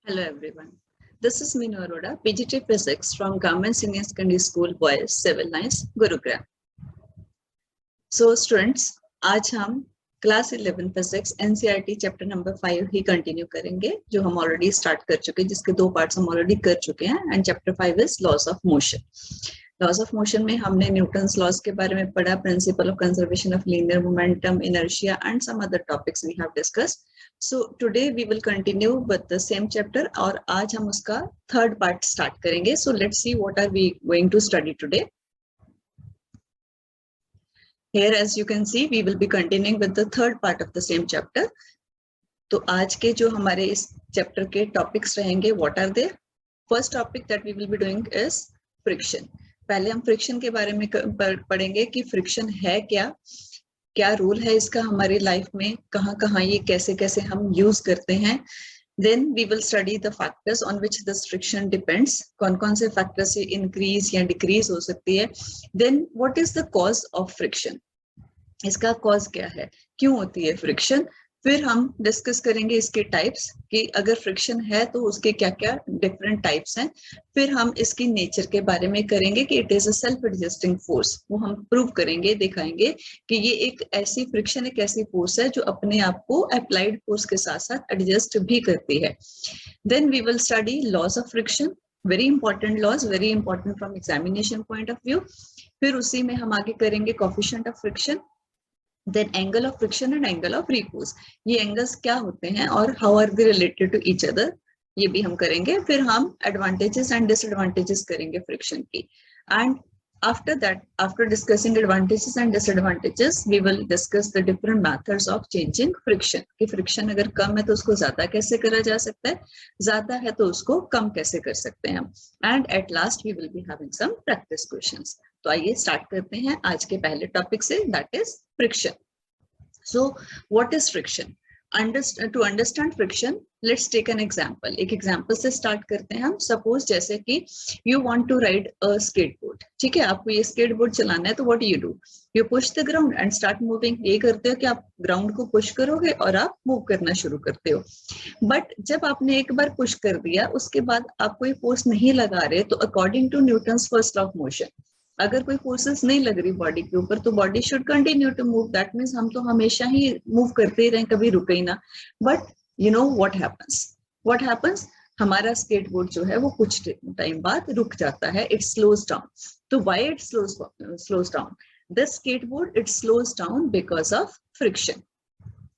Hello everyone. This is Meenu Arora, PGT Physics from Government Senior Secondary School Boys Civil Lines, Gurugram. So students, आज हम class 11 physics NCERT chapter number 5 ही continue करेंगे, जो हम already start कर चुके हैं, जिसके दो पार्ट्स हम ऑलरेडी कर चुके हैं. And chapter 5 is laws of motion. Laws of motion में हमने न्यूटन्स लॉज के बारे में पढ़ा, principle of conservation of linear momentum, inertia and some other topics we have discussed. So today we will continue with the same chapter और आज हम उसका थर्ड पार्ट स्टार्ट करेंगे. So let's see what are we going to study today. Here, as you can see, we will be continuing with the third part of the same chapter. तो आज के जो हमारे इस चैप्टर के topics रहेंगे, what are they? First topic that we will be doing is friction. पहले हम फ्रिक्शन के बारे में पढ़ेंगे कि फ्रिक्शन है क्या, क्या रोल है इसका हमारी लाइफ में, कहाँ कहाँ ये कैसे कैसे हम यूज करते हैं. Then we will study the factors on which this friction depends. कौन-कौन से factors से increase या decrease हो सकती है. Then what is the cause of friction? इसका cause क्या है, क्यों होती है friction. फिर हम डिस्कस करेंगे इसके टाइप्स कि अगर फ्रिक्शन है तो उसके क्या क्या डिफरेंट टाइप्स हैं. फिर हम इसकी नेचर के बारे में करेंगे कि it is a self adjusting force. वो हम प्रूव करेंगे, दिखाएंगे कि ये एक ऐसी फ्रिक्शन एक ऐसी फोर्स है जो अपने आप को अप्लाइड फोर्स के साथ साथ एडजस्ट भी करती है. Then we will study laws of friction, very important laws, very important from examination point of view. फिर उसी में हम आगे करेंगे coefficient of friction, then angle of friction and angle of repose. ये एंगल्स क्या होते हैं और how are they related to each other, ये भी हम करेंगे. फिर हम advantages and disadvantages करेंगे फ्रिक्शन की. And after that, after discussing advantages and disadvantages, we will discuss the different methods of changing friction. कि फ्रिक्शन अगर कम है तो उसको ज्यादा कैसे करा जा सकता है, ज्यादा है तो उसको कम कैसे कर सकते हैं हम. And at last we will be having some practice questions. तो आइए स्टार्ट करते हैं आज के पहले टॉपिक से, that is friction. So what is friction? To understand friction, let's take an example. एक एग्जांपल से स्टार्ट करते हैं हम. सपोज जैसे कि you want to ride a skateboard. ठीक है, आपको ये स्केटबोर्ड चलाना है, तो what you do, you push the ground and start moving. ये करते हो कि आप ग्राउंड को पुश करोगे और आप मूव करना शुरू करते हो. बट जब आपने एक बार पुश कर दिया, उसके बाद आप कोई फोर्स नहीं लगा रहे, तो according to Newton's first law of motion, अगर कोई फोर्सेस नहीं लग रही बॉडी के ऊपर तो body should continue to move. That means हम तो हमेशा ही मूव करते ही रहें, कभी रुके ही ना. But you know what happens, हमारा स्केटबोर्ड जो है वो कुछ टाइम बाद रुक जाता है, इट स्लोज डाउन. तो why it slows down? This skateboard it slows down because of friction.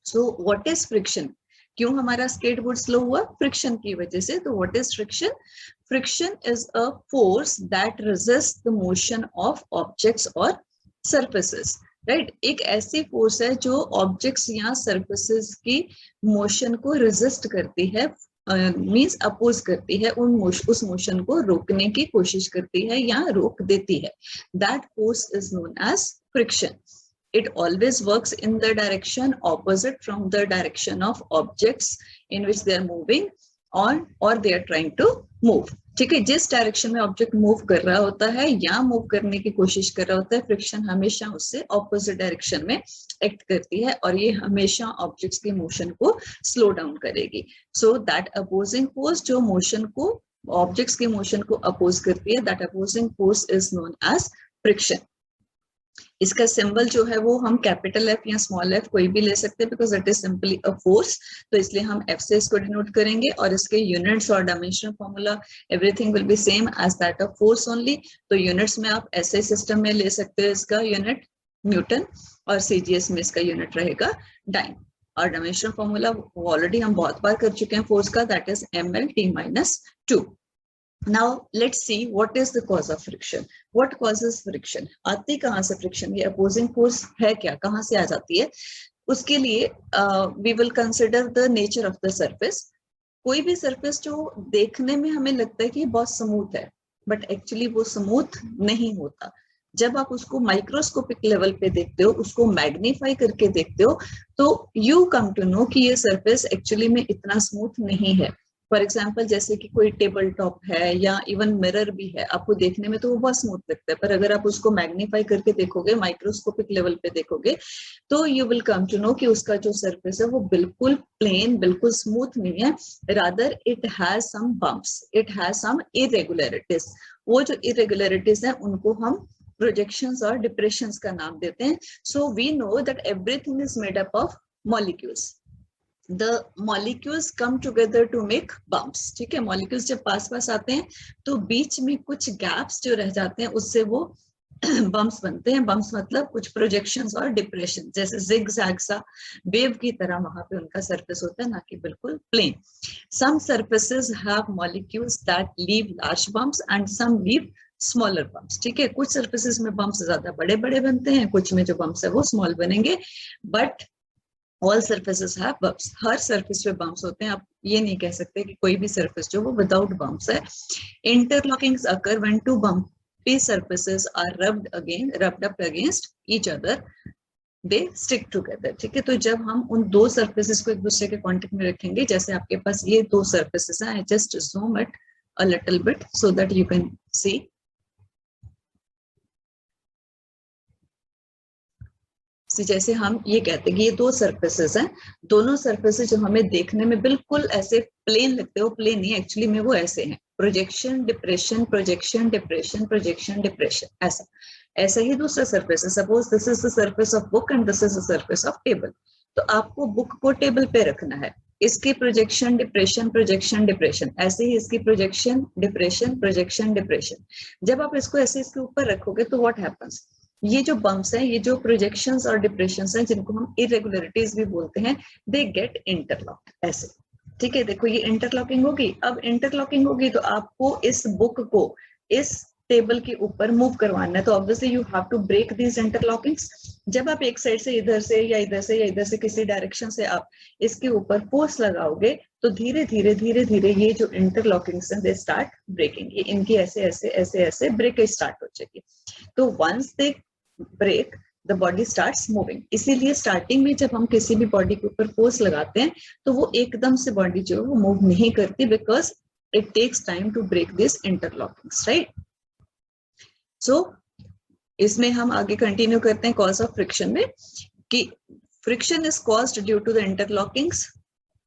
So what is friction? क्यों हमारा स्केटबोर्ड स्लो हुआ? फ्रिक्शन की वजह से. तो what is friction? Friction is a force that resist the motion of objects और surfaces. Right, एक ऐसी फोर्स है जो ऑब्जेक्ट्स या सरफेसेस की मोशन को रेजिस्ट करती है, मींस अपोज करती है, उस मोशन को रोकने की कोशिश करती है या रोक देती है. That force is known as friction. It always works in the direction opposite from the direction of objects in which they are moving or they are trying to move. ठीक है, जिस डायरेक्शन में ऑब्जेक्ट मूव कर रहा होता है या move करने की कोशिश कर रहा होता है, फ्रिक्शन हमेशा उससे ऑपोजिट डायरेक्शन में एक्ट करती है और ये हमेशा ऑब्जेक्ट्स के मोशन को स्लो डाउन करेगी. सो दैट अपोजिंग फोर्स जो मोशन को, ऑब्जेक्ट्स के मोशन को अपोज करती है, that opposing force is known as friction. इसका सिंबल जो है वो हम कैपिटल एफ या स्मॉल एफ कोई भी ले सकते हैं, because it is simply a force. तो इसलिए हम एफ से इसको डिनोट करेंगे और इसके यूनिट्स और dimensional formula everything will be same as that of force only. तो यूनिट्स में आप ऐसे सिस्टम में ले सकते हैं, इसका यूनिट न्यूटन और सीजीएस में इसका यूनिट रहेगा डाइन. और डायमेंशनल फॉर्मूला ऑलरेडी हम बहुत बार कर चुके हैं फोर्स का, that is ml_t-2. Now let's see what is the cause of friction. What causes friction? आती कहाँ से फ्रिक्शन? ये अपोजिंग फोर्स है क्या, कहाँ से आ जाती है? उसके लिए we will consider the nature of the surface. कोई भी सरफेस जो देखने में हमें लगता है कि बहुत स्मूथ है, बट एक्चुअली वो स्मूथ नहीं होता. जब आप उसको माइक्रोस्कोपिक लेवल पे देखते हो, उसको मैग्नीफाई करके देखते हो, तो यू कम टू नो कि ये सरफेस एक्चुअली में इतना स्मूथ नहीं है. फॉर एग्जाम्पल जैसे कि कोई टेबल टॉप है या इवन मिरर भी है, आपको देखने में तो वो बहुत स्मूथ लगता है, पर अगर आप उसको मैग्नीफाई करके देखोगे, माइक्रोस्कोपिक लेवल पे देखोगे, तो you will come to know कि उसका जो सरफेस है वो बिल्कुल प्लेन, बिल्कुल स्मूथ नहीं है, rather it has some bumps, it has some irregularities. वो जो इरेगुलरिटीज है उनको हम प्रोजेक्शंस और डिप्रेशंस का नाम देते हैं। So we know that everything is made up of molecules. The molecules come together to make bumps, ठीक है। मॉलिक्यूल्स जब पास पास आते हैं तो बीच में कुछ गैप्स जो रह जाते हैं उससे वो बम्प्स बनते हैं। बम्प्स मतलब कुछ प्रोजेक्शंस और डिप्रेशन, जैसे जिग जैग सा वेव की तरह वहां पे उनका सरफेस होता है, ना कि बिल्कुल plane. Some surfaces have molecules that leave large bumps and some leave smaller bumps, ठीक है। कुछ सरफेसेस में बम्प्स ज्यादा बड़े बड़े बनते हैं, कुछ में जो बम्प्स है वो स्मॉल बनेंगे, but all surfaces have bumps. Her surface पे बम्प्स होते हैं। आप ये नहीं कह सकते कि कोई भी सरफेस जो वो विदाउट बम्प्स है। Interlockings occur when two bumpy surfaces are rubbed up against each other, they stick together, ठीक है। तो जब हम उन दो सरफेसेस को एक दूसरे के कांटेक्ट में रखेंगे, जैसे आपके पास ये दो सरफेसेस हैं, I just zoom it a little bit so that you can see. जैसे हम ये कहते हैं कि ये दो सरफेसेस हैं, दोनों सरफेसेस जो हमें देखने में बिल्कुल ऐसे प्लेन लगते हैं, वो प्लेन नहीं, एक्चुअली में वो ऐसे हैं, projection depression, projection depression, projection depression, ऐसा। ऐसा ही दूसरा सरफेस है। Suppose this is the surface of book and this is the surface of table. तो आपको बुक को टेबल पे रखना है, इसकी प्रोजेक्शन डिप्रेशन, प्रोजेक्शन डिप्रेशन, ऐसे ही इसकी प्रोजेक्शन डिप्रेशन, प्रोजेक्शन डिप्रेशन। जब आप इसको ऐसे इसके ऊपर रखोगे तो व्हाट हैपेंस, ये जो बम्प्स हैं, ये जो प्रोजेक्शंस और डिप्रेशंस हैं, जिनको हम इरेगुलरिटीज भी बोलते हैं, दे गेट इंटरलॉक्ड, ऐसे, ठीक है। देखो ये इंटरलॉकिंग होगी। अब इंटरलॉकिंग होगी तो आपको इस बुक को इस टेबल के ऊपर मूव करवाना है, तो obviously you have to break these interlockings. जब आप एक साइड से इधर से या इधर से या इधर से किसी डायरेक्शन से आप इसके ऊपर फोर्स लगाओगे, तो धीरे धीरे धीरे धीरे ये जो इंटरलॉकिंग्स हैं, दे स्टार्ट ब्रेकिंग। ये इनकी ऐसे ऐसे ऐसे ऐसे ब्रेक स्टार्ट हो जाएगी। तो once they break, the body starts moving. इसीलिए स्टार्टिंग में जब हम किसी भी बॉडी के ऊपर फोर्स लगाते हैं तो वो एकदम से बॉडी जो है वो मूव नहीं करती, because it takes time to break this interlockings, right. So इसमें हम आगे कंटिन्यू करते हैं कॉज ऑफ फ्रिक्शन में, कि friction is caused due to the interlockings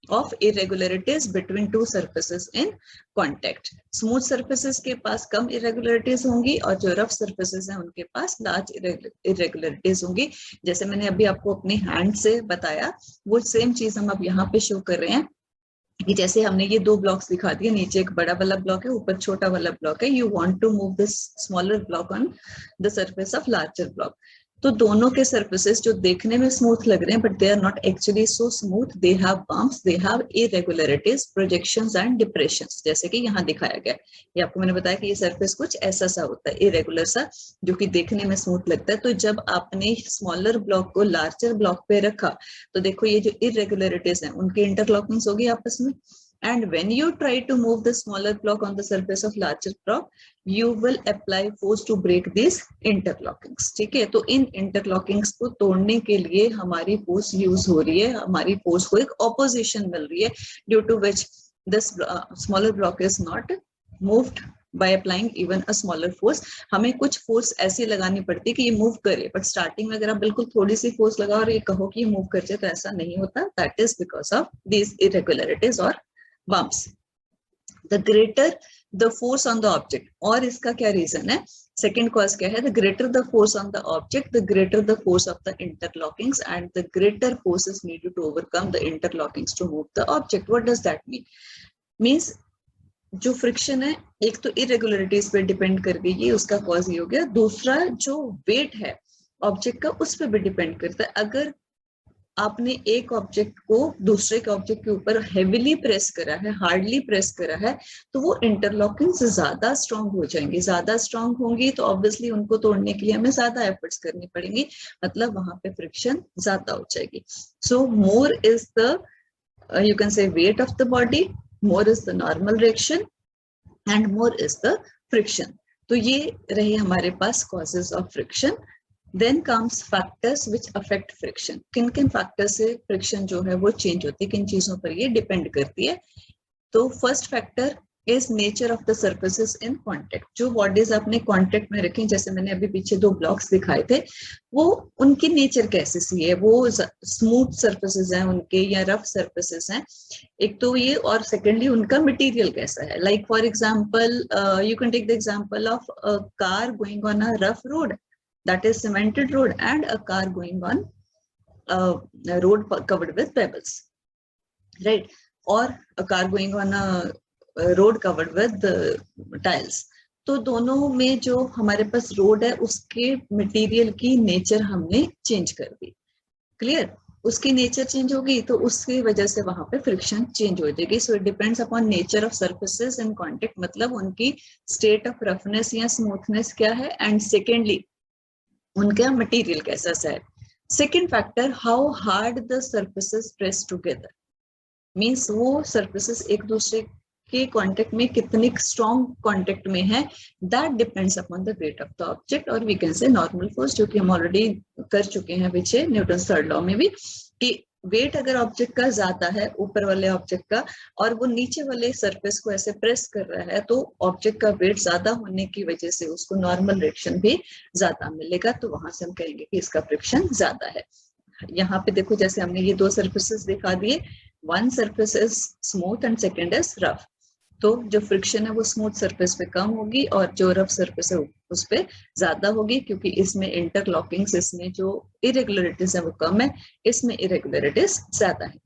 of irregularities between two surfaces in contact. Smooth surfaces के पास कम irregularities होंगी और जो rough surfaces हैं उनके पास large irregularities होंगी। जैसे मैंने अभी आपको अपनी hand से बताया, वो सेम चीज हम अब यहाँ पे शो कर रहे हैं कि जैसे हमने ये दो ब्लॉक्स दिखा दिए, नीचे एक बड़ा वाला ब्लॉक है, ऊपर छोटा वाला ब्लॉक है। You want to move this smaller block on the surface of larger block. तो दोनों के सरफेसेस जो देखने में स्मूथ लग रहे हैं, but they are not actually so smooth, they have bumps, they have irregularities, projections and depressions, जैसे कि यहाँ दिखाया गया। ये आपको मैंने बताया कि ये सरफेस कुछ ऐसा सा होता है, इरेगुलर सा, जो कि देखने में स्मूथ लगता है। तो जब आपने स्मॉलर ब्लॉक को लार्जर ब्लॉक पे रखा, तो देखो ये जो इरेगुलरिटीज हैं उनकी इंटरलॉकिंग्स होगी आपस में। And when you try to move the smaller block on the surface of larger block, you will apply force to break these interlockings, ठीक है। तो इन interlockings को तोड़ने के लिए हमारी force use हो रही है, हमारी force को एक opposition मिल रही है, due to which this smaller block is not moved by applying even a smaller force। हमें कुछ force ऐसी लगानी पड़ती है कि ये move करे, but starting में अगर आप बिल्कुल थोड़ी सी force लगाओ और ये कहो कि ये move कर जाए, तो ऐसा नहीं होता। That is because of these irregularities or bumps. The greater the force on the object, और इसका क्या रीजन है, सेकेंड कॉज क्या है, the greater the force on the object, the greater the force of the interlockings and the greater force is needed to overcome the interlockings to move the object. What does that mean? Means जो friction है, एक तो irregularities पे depend कर गई, ये उसका cause he हो गया। दूसरा जो वेट है ऑब्जेक्ट का, उस पर भी डिपेंड करता है। अगर आपने एक ऑब्जेक्ट को दूसरे के ऑब्जेक्ट के ऊपर हेवीली प्रेस करा है, हार्डली प्रेस करा है, तो वो इंटरलॉकिंग्स ज्यादा स्ट्रांग हो जाएंगी। ज्यादा स्ट्रांग होंगी तो ऑब्वियसली उनको तोड़ने के लिए हमें ज्यादा एफर्ट्स करनी पड़ेंगी, मतलब वहां पे फ्रिक्शन ज्यादा हो जाएगी। So more is the you can say weight of the body, more is the normal reaction and more is the friction. तो ये रहे हमारे पास causes of friction. Then comes factors which affect friction. किन किन factor से friction जो है वो चेंज होती है, किन चीजों पर ये डिपेंड करती है। तो first factor is nature of the surfaces in contact. जो बॉडीज आपने कांटेक्ट में रखी, जैसे मैंने अभी पीछे 2 ब्लॉक्स दिखाए थे, वो उनकी नेचर कैसी सी है, वो स्मूथ सर्फेसेस हैं उनके या रफ सर्फेसेस हैं, एक तो ये, और सेकेंडली उनका मटेरियल कैसा है। Like for example you can take the example of a car going on a rough road, that is cemented road, and a car going on road covered with pebbles, right? Or a car going on a road covered with tiles. तो दोनों में जो हमारे पास road है उसके material की nature हमने change कर दी। क्लियर? उसकी नेचर चेंज होगी तो उसकी वजह से वहां पे फ्रिक्शन चेंज हो जाएगी। So it depends upon nature of surfaces in contact, मतलब उनकी स्टेट ऑफ रफनेस या स्मूथनेस क्या है, एंड सेकेंडली उनका मटेरियल कैसा सा है। Second factor, how hard the surfaces press together, means वो surfaces एक दूसरे के कांटेक्ट में कितनी स्ट्रॉन्ग कांटेक्ट में है, that depends upon the weight of the object, और we can say normal force, जो कि हम ऑलरेडी कर चुके हैं पीछे न्यूटन थर्ड लॉ में भी, कि वेट अगर ऑब्जेक्ट का ज्यादा है ऊपर वाले ऑब्जेक्ट का, और वो नीचे वाले सरफेस को ऐसे प्रेस कर रहा है, तो ऑब्जेक्ट का वेट ज्यादा होने की वजह से उसको नॉर्मल रिएक्शन भी ज्यादा मिलेगा, तो वहां से हम कहेंगे कि इसका फ्रिक्शन ज्यादा है। यहाँ पे देखो, जैसे हमने ये 2 सर्फेसेस दिखा दिए, one surface is smooth and second is rough, तो जो फ्रिक्शन है वो स्मूथ सरफेस पे कम होगी और जो रफ सरफेस है उस पे ज्यादा होगी, क्योंकि इसमें इंटरलॉकिंग्स, इसमें जो इरेगुलरिटीज है वो कम है, इसमें इरेगुलरिटीज ज्यादा है।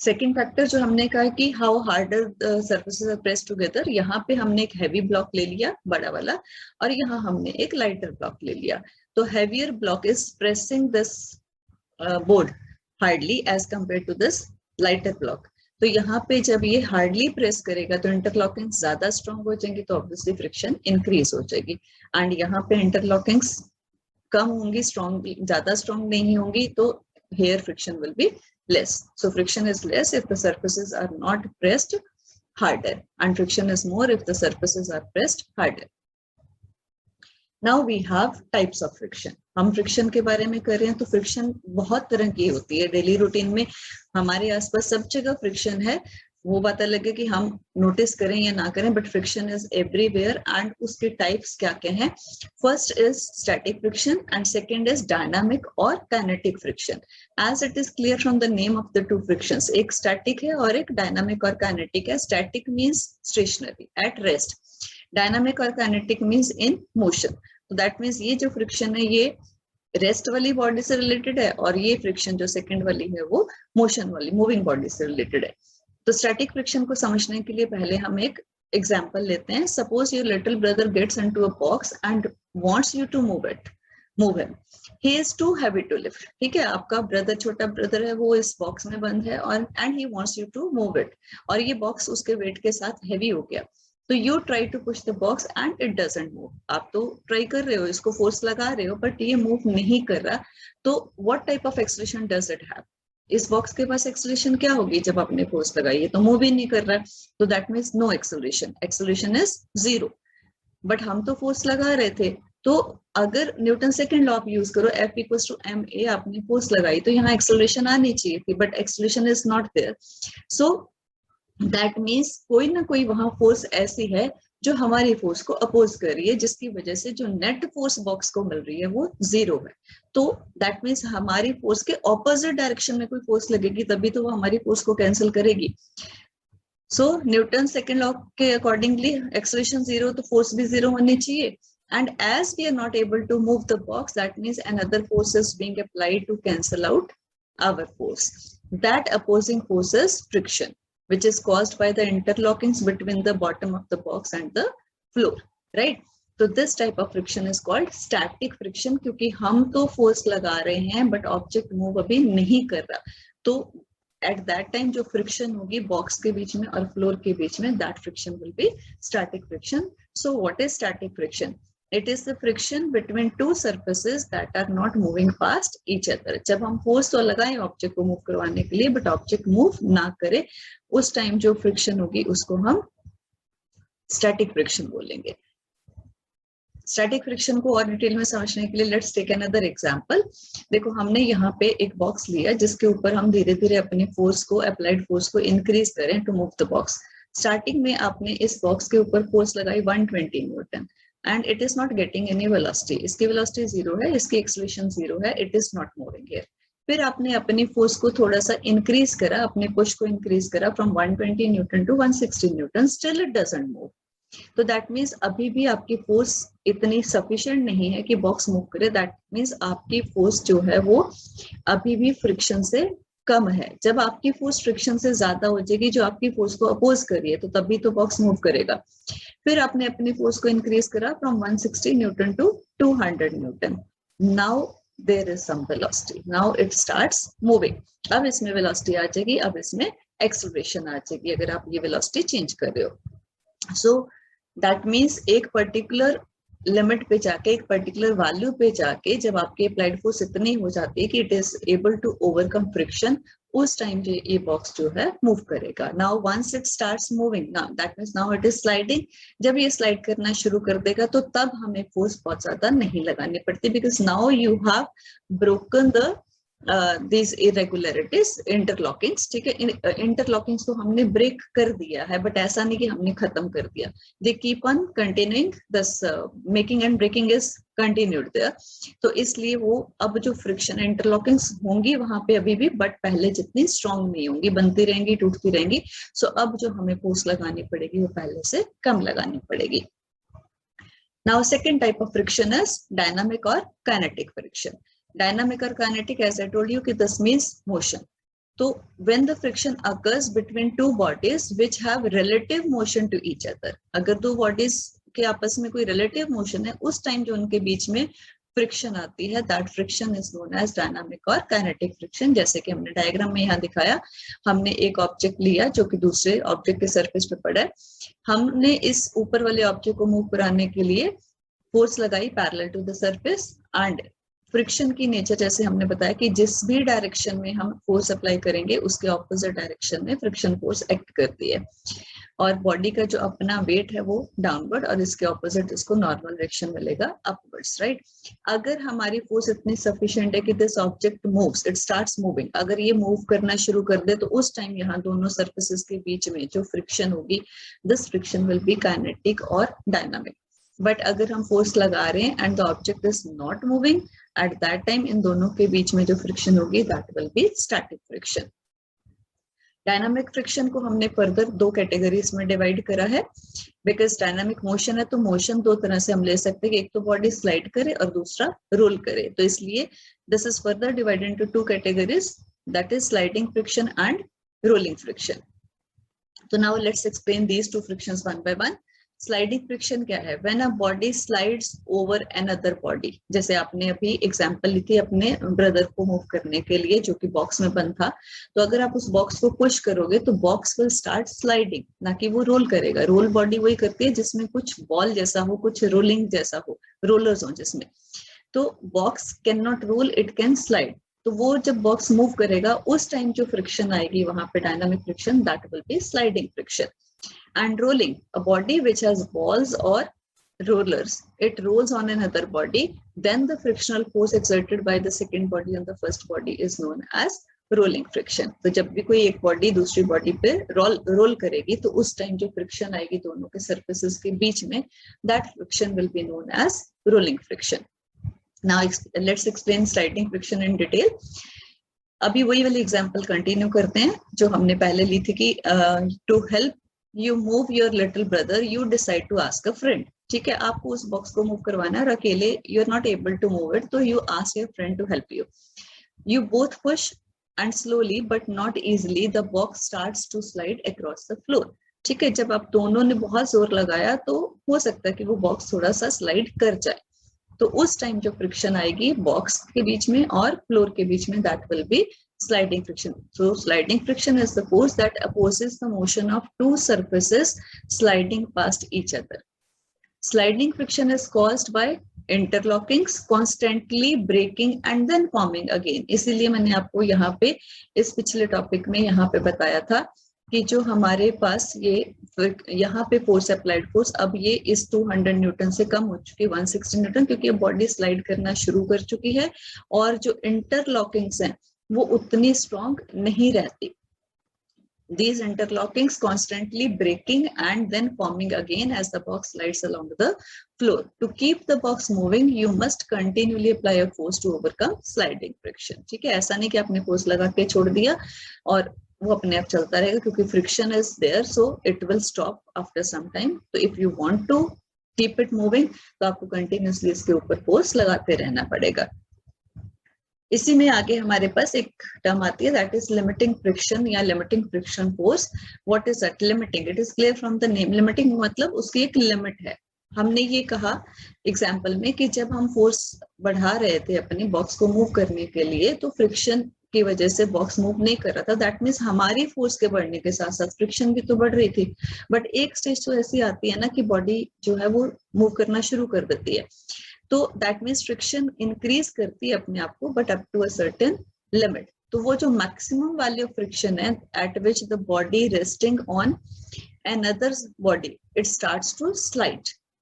सेकेंड फैक्टर जो हमने कहा कि how harder surfaces are pressed together, यहाँ पे हमने एक हैवी ब्लॉक ले लिया बड़ा वाला, और यहाँ हमने एक लाइटर ब्लॉक ले लिया। तो heavier block is pressing this board hardly as compare to this lighter block. तो यहाँ पे जब ये हार्डली प्रेस करेगा तो इंटरलॉकिंग ज्यादा स्ट्रॉन्ग हो जाएंगी, तो ऑब्वियसली फ्रिक्शन इंक्रीज हो जाएगी। एंड यहाँ पे इंटरलॉकिंग्स कम होंगी, स्ट्रॉन्ग ज्यादा स्ट्रॉन्ग नहीं होंगी, तो here friction will be less. So friction is less if the surfaces are not pressed harder, and friction is more if the surfaces are pressed harder. Now we have types of friction. हम friction के बारे में कर रहे हैं, तो friction बहुत तरह की होती है। डेली रूटीन में हमारे आसपास सब जगह फ्रिक्शन है, वो बात अलग है कि हम नोटिस करें या ना करें, but friction is everywhere. And उसके टाइप्स क्या क्या हैं? First is static friction and second is dynamic और kinetic friction. As it is clear from the name of the 2 frictions, एक स्टैटिक है और एक डायनामिक और काइनेटिक है। Static means stationary at rest, dynamic और काइनेटिक मींस इन मोशन। तो that means ये जो फ्रिक्शन है ये रेस्ट वाली बॉडी से रिलेटेड है, और ये फ्रिक्शन जो सेकंड वाली है वो मोशन वाली मूविंग बॉडी से रिलेटेड है। तो स्टैटिक फ्रिक्शन को समझने के लिए पहले हम एक एग्जांपल लेते हैं। Suppose your little brother gets into a box and wants you to move him, he is too heavy to lift. ठीक है, आपका ब्रदर, छोटा ब्रदर है, वो इस बॉक्स में बंद है और and he wants you to move it, और ये बॉक्स उसके वेट के साथ हैवी हो गया। तो you try to push the box and it doesn't move. आप तो ट्राई कर रहे हो, इसको फोर्स लगा रहे हो, बट ये मूव नहीं कर रहा। तो what type of acceleration does it have? इस बॉक्स के पास एक्सेलरेशन क्या होगी जब आपने फोर्स लगाई है? तो मूव ही नहीं कर रहा है, तो that means no acceleration, acceleration is 0। But हम तो फोर्स लगा रहे थे, तो अगर न्यूटन सेकंड लॉ आप यूज करो, F इक्वल्स टू ma, आपने फोर्स लगाई तो यहाँ एक्सेलरेशन आनी चाहिए थी, but acceleration is not there. So that means कोई ना कोई वहां फोर्स ऐसी है जो हमारी फोर्स को अपोज कर रही है, जिसकी वजह से जो नेट फोर्स बॉक्स को मिल रही है वो 0 है। तो दैट मीन्स हमारी फोर्स के ऑपोजिट डायरेक्शन में कोई फोर्स लगेगी, तभी तो वो हमारी फोर्स को कैंसिल करेगी। सो न्यूटन सेकंड लॉ के अकॉर्डिंगली एक्सेलरेशन 0, तो फोर्स भी 0 होनी चाहिए। And as we are not able to move the box, that means another force is being applied to cancel out our force. That opposing force is friction, which is caused by the interlockings between the bottom of the box and the floor, right? So this type of friction is called static friction, क्योंकि हम तो force लगा रहे हैं but object move अभी नहीं कर रहा। तो at that time जो friction होगी box के बीच में और floor के बीच में, that friction will be static friction. So what is static friction? It is the friction between 2 surfaces that are not moving past each other. जब हम फोर्स तो लगाएं ऑब्जेक्ट को मूव करवाने के लिए, बट ऑब्जेक्ट मूव ना करे, उस टाइम जो फ्रिक्शन होगी उसको हम स्टैटिक फ्रिक्शन बोलेंगे। स्टैटिक फ्रिक्शन को और डिटेल में समझने के लिए लेट्स टेक अनदर एग्जांपल। देखो हमने यहाँ पे एक बॉक्स लिया जिसके ऊपर हम धीरे धीरे अपनी फोर्स को, अप्लाइड फोर्स को इंक्रीज करें to move the box. Starting में आपने इस बॉक्स के ऊपर फोर्स लगाई 120 Newton and it is not getting any velocity. इसकी वेलोसिटी 0 है, इसकी एक्सेलरेशन 0 है, it is not moving here. फिर आपने अपनी फोर्स को थोड़ा सा इंक्रीज करा, अपने पुश को इंक्रीज करा from 120 Newton to 160 Newton, still it doesn't move. तो दैट मीन्स अभी भी आपकी फोर्स इतनी सफिशिएंट नहीं है कि बॉक्स मूव करे। दैट मीन्स आपकी फोर्स जो है वो अभी भी फ्रिक्शन से कम है। जब आपकी फोर्स फ्रिक्शन से ज्यादा हो जाएगी, जो आपकी फोर्स को अपोज कर रही है, तो तभी तो बॉक्स मूव करेगा। फिर आपने अपनी फोर्स को इंक्रीज करा from 160 Newton to 200 Newton. Now there is some velocity, now it starts moving. अब इसमें वेलोसिटी आ जाएगी, अब इसमें एक्सेलरेशन आ जाएगी अगर आप ये वेलोसिटी चेंज कर रहे हो। सो दैट मीन्स एक पर्टिकुलर लिमिट पे जाके, एक पर्टिकुलर वैल्यू पे जाके जब आपकी अप्लाइड फोर्स इतनी हो जाती है कि it is able to overcome friction, उस टाइम जो ये बॉक्स जो है मूव करेगा। Now once it starts moving, now that means now it is sliding. जब ये स्लाइड करना शुरू कर देगा तो तब हमें फोर्स बहुत ज्यादा नहीं लगानी पड़ती, because now you have broken the these irregularities, interlockings। ठीक है, interlockings को हमने ब्रेक कर दिया है, बट ऐसा नहीं कि हमने खत्म कर दिया। they keep on continuing, this making and breaking is continued there। तो इसलिए वो अब जो फ्रिक्शन इंटरलॉकिंग्स होंगी वहां पे अभी भी, बट पहले जितनी स्ट्रॉन्ग नहीं होंगी, बनती रहेंगी, टूटती रहेंगी। सो अब जो हमें फोर्स लगानी पड़ेगी वो पहले से कम लगानी पड़ेगी। Now second type of friction is dynamic और kinetic friction. Dynamic or kinetic, as I told you, this means motion. So when the friction occurs between two bodies which have relative motion to each other, अगर दो bodies के आपस में कोई relative motion है, उस time जो उनके बीच में friction आती है, that friction is known as dynamic or kinetic friction। जैसे कि हमने डायग्राम में यहाँ दिखाया, हमने एक ऑब्जेक्ट लिया जो कि दूसरे ऑब्जेक्ट के सरफेस पे पड़ा है, हमने इस ऊपर वाले ऑब्जेक्ट को मूव कराने के लिए फोर्स लगाई parallel to the surface. And friction की नेचर जैसे हमने बताया कि जिस भी डायरेक्शन में हम फोर्स अप्लाई करेंगे उसके ऑपोजिट डायरेक्शन में फ्रिक्शन फोर्स एक्ट करती है। और बॉडी का जो अपना वेट है वो डाउनवर्ड और इसके ऑपोजिट इसको नॉर्मल डायरेक्शन मिलेगा अपवर्ड्स, राइट। अगर हमारी फोर्स इतनी सफिशिएंट है कि this object moves, it starts moving, अगर ये मूव करना शुरू कर दे तो उस टाइम यहाँ दोनों सरफेसेस के बीच में जो फ्रिक्शन होगी, this friction will be kinetic और डायनामिक। बट अगर हम फोर्स लगा रहे हैं and the object is not moving, at that time in दोनों के बीच में जो फ्रिक्शन होगी that will B static friction. Dynamic friction को हमने फर्दर दो कैटेगरीज में डिवाइड करा है, बिकॉज डायनामिक मोशन है तो मोशन दो तरह से हम ले सकते हैं कि एक तो बॉडी स्लाइड करे और दूसरा रोल करे। तो इसलिए this is further divided into two categories, that is sliding friction and rolling friction. तो now let's explain these two frictions one by one. Sliding friction क्या है? When a body slides over another body. जैसे आपने अभी example ली थी अपने brother को move करने के लिए जो कि बॉक्स में बंद था, तो अगर आप उस बॉक्स को पुश करोगे तो बॉक्स विल स्टार्ट स्लाइडिंग, ना कि वो रोल करेगा। रोल बॉडी वही करती है जिसमें कुछ बॉल जैसा हो, कुछ रोलिंग जैसा हो, रोलर्स हो जिसमें। तो box can not role, it can slide. तो वो जब बॉक्स मूव करेगा उस टाइम जो फ्रिक्शन आएगी वहां पे dynamic friction, that will B sliding friction. And rolling, a body which has balls or rollers, it rolls on another body, then the frictional force exerted by the second body on the first body is known as rolling friction। तो जब भी कोई एक body दूसरी body पे role करेगी तो उस टाइम जो फ्रिक्शन आएगी दोनों के सरफेसेस के बीच में, that friction will be known as rolling friction। Now let's explain sliding friction in detail। अभी वही वाली एग्जांपल कंटिन्यू करते हैं जो हमने पहले ली थी कि to help you move your little brother, you decide to ask a friend। ठीक है, आपको उस बॉक्स को मूव करवाना है और अकेले you are not able to move it, तो you ask your friend to help you। You both push and slowly but not easily the box starts to slide across the floor। ठीक है, जब आप दोनों ने बहुत जोर लगाया तो हो सकता है कि वो बॉक्स थोड़ा सा स्लाइड कर जाए। तो उस टाइम जो फ्रिक्शन आएगी बॉक्स के बीच में और फ्लोर के बीच में, that will B sliding friction। So sliding friction is the force that opposes the motion of two surfaces sliding past each other। Sliding friction is caused by interlockings, constantly breaking and then forming again। इसीलिए मैंने आपको यहाँ पे इस पिछले topic में यहाँ पे बताया था कि जो हमारे पास ये यहाँ पे फोर्स अप्लाइड फोर्स अब ये इस 200 न्यूटन से कम हो चुकी है 160 न्यूटन, क्योंकि बॉडी स्लाइड करना शुरू कर चुकी है और जो इंटरलॉकिंग्स हैं वो उतनी स्ट्रॉन्ग नहीं रहती. These interlockings constantly breaking and then forming again as the box slides along the floor. To keep the box moving, you must continually apply a force to overcome sliding friction. ठीक है, ऐसा नहीं कि आपने force लगा के छोड़ दिया और वो अपने आप चलता रहेगा, क्योंकि friction is there, so it will stop after some time. So if you want to keep it moving, तो आपको continuously इसके ऊपर फोर्स लगाते रहना पड़ेगा. इसी में आगे हमारे पास एक टर्म आती है, दैट इज लिमिटिंग फ्रिक्शन या limiting friction force. What is that? Limiting. It is clear from the name. Limiting मतलब उसकी एक लिमिट है. हमने ये कहा एग्जाम्पल में कि जब हम फोर्स बढ़ा रहे थे अपनी बॉक्स को मूव करने के लिए, तो फ्रिक्शन की वजह से बॉक्स मूव नहीं कर रहा था. दैट मीन्स हमारी फोर्स के बढ़ने के साथ साथ फ्रिक्शन भी तो बढ़ रही थी. बट एक स्टेज तो ऐसी आती है ना कि बॉडी जो है वो मूव करना शुरू कर देती है, तो दैट मीन्स फ्रिक्शन इंक्रीज करती है अपने आप को, but up to a certain limit. तो वो जो मैक्सिमम वैल्यू ऑफ फ्रिक्शन है at which the body resting on another body it starts to slide.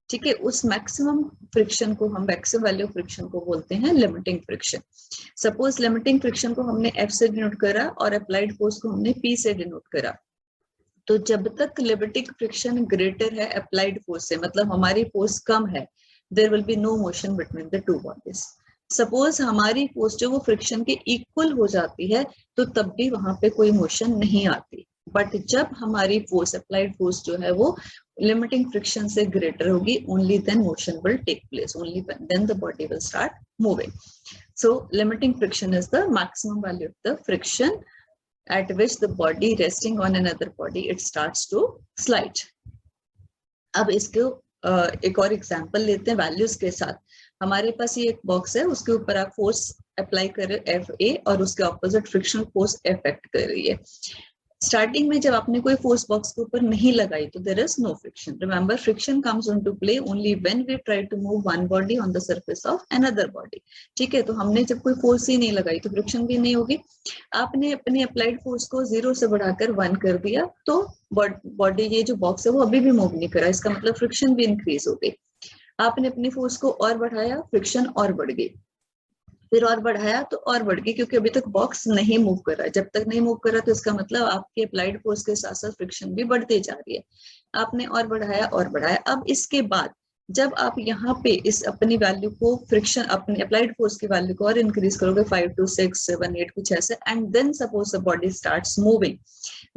ठीक है, उस मैक्सिमम फ्रिक्शन को हम मैक्सिमम वैल्यू ऑफ फ्रिक्शन को बोलते हैं limiting friction. Suppose limiting friction को हमने F से डिनोट करा और अप्लाइड फोर्स को हमने P से डिनोट करा. तो जब तक लिमिटिंग फ्रिक्शन ग्रेटर है अप्लाइड फोर्स से, मतलब हमारी फोर्स कम है, there will be no motion between the two bodies. Suppose हमारी फोर्स जो वो फ्रिक्शन के इक्वल हो जाती है, तो तब भी वहां पे कोई मोशन नहीं आती. बट जब हमारी फोर्स अप्लाइड फोर्स जो है वो लिमिटिंग फ्रिक्शन से ग्रेटर होगी, only then motion will take place, only then the body will start moving. So limiting friction is the maximum value of the friction at which the body resting on another body it starts to slide. अब इसको एक और example लेते हैं values के साथ. हमारे पास ये एक बॉक्स है, उसके ऊपर आप फोर्स अप्लाई कर रहे हो Fa और उसके opposite frictional force F act कर रही है. स्टार्टिंग में जब आपने कोई फोर्स बॉक्स के ऊपर नहीं लगाई तो there is no friction. Remember, friction comes into play only when we try to move one body on the surface of another body. ठीक है, तो हमने जब कोई फोर्स ही नहीं लगाई तो फ्रिक्शन भी नहीं होगी. आपने अपनी अप्लाइड फोर्स को 0 से बढ़ाकर 1 कर दिया, तो बॉडी ये जो बॉक्स है वो अभी भी मूव नहीं करा, इसका मतलब फ्रिक्शन भी इंक्रीज हो गई. आपने अपनी फोर्स को और बढ़ाया, फ्रिक्शन और बढ़ गई. फिर और बढ़ाया तो और बढ़ गई, क्योंकि अभी तक बॉक्स नहीं मूव कर रहा है. जब तक नहीं मूव कर रहा तो इसका मतलब आपके अप्लाइड फोर्स के साथ साथ फ्रिक्शन भी बढ़ती जा रही है. आपने और बढ़ाया और बढ़ाया. अब इसके बाद जब आप यहाँ पे इस अपनी वैल्यू को फ्रिक्शन अपनी अप्लाइड फोर्स की वैल्यू को और इंक्रीज करोगे 5 to 6 7 8 कुछ ऐसे, and then suppose the body starts moving,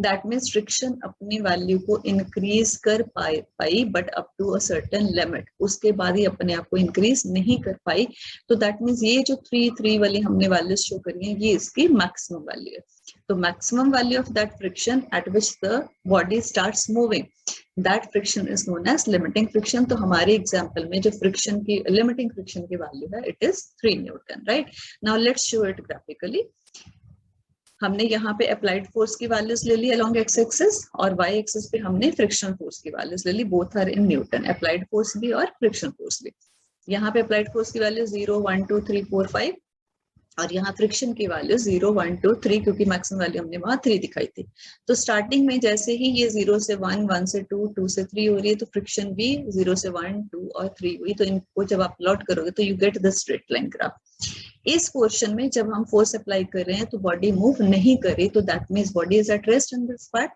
that means friction अपनी वैल्यू को इंक्रीज कर पाई but up to a certain limit. उसके बाद ही अपने आप को इंक्रीज नहीं कर पाई. तो दैट मीन्स ये जो 3 वाली हमने वैल्यूज शो करी है, ये इसकी मैक्सिमम वैल्यू है. तो maximum value of that friction eight which the body starts moving, that friction is known as limiting friction. तो हमारे एग्जांपल में जो फ्रिक्शन की लिमिटिंग फ्रिक्शन की वैल्यू है it is 3 newton. Right, now let's show it graphically. हमने यहाँ पे अप्लाइड फोर्स की वैल्यूज ले ली अलोंग एक्स एक्सिस और वाई एक्सिस पे हमने फ्रिक्शन फोर्स की वैल्यूज ले ली. Both are in newton, applied force भी और फ्रिक्शन फोर्स भी. यहाँ पे अप्लाइड फोर्स की वैल्यू 0 1 2 3 4 5 और यहाँ फ्रिक्शन की वैल्यू 0 1 2 3, क्योंकि मैक्सिमम वैल्यू हमने वहां 3 दिखाई थी. तो स्टार्टिंग में जैसे ही ये 0 से 1 1 से 2 2 से 3 हो रही है, तो फ्रिक्शन भी 0 से 1 2 और 3 हुई. तो इनको जब आप प्लॉट करोगे तो you get the straight line graph. इस पोर्शन में जब हम फोर्स अप्लाई कर रहे हैं तो बॉडी मूव नहीं कर रही, तो that means body is at rest in this part.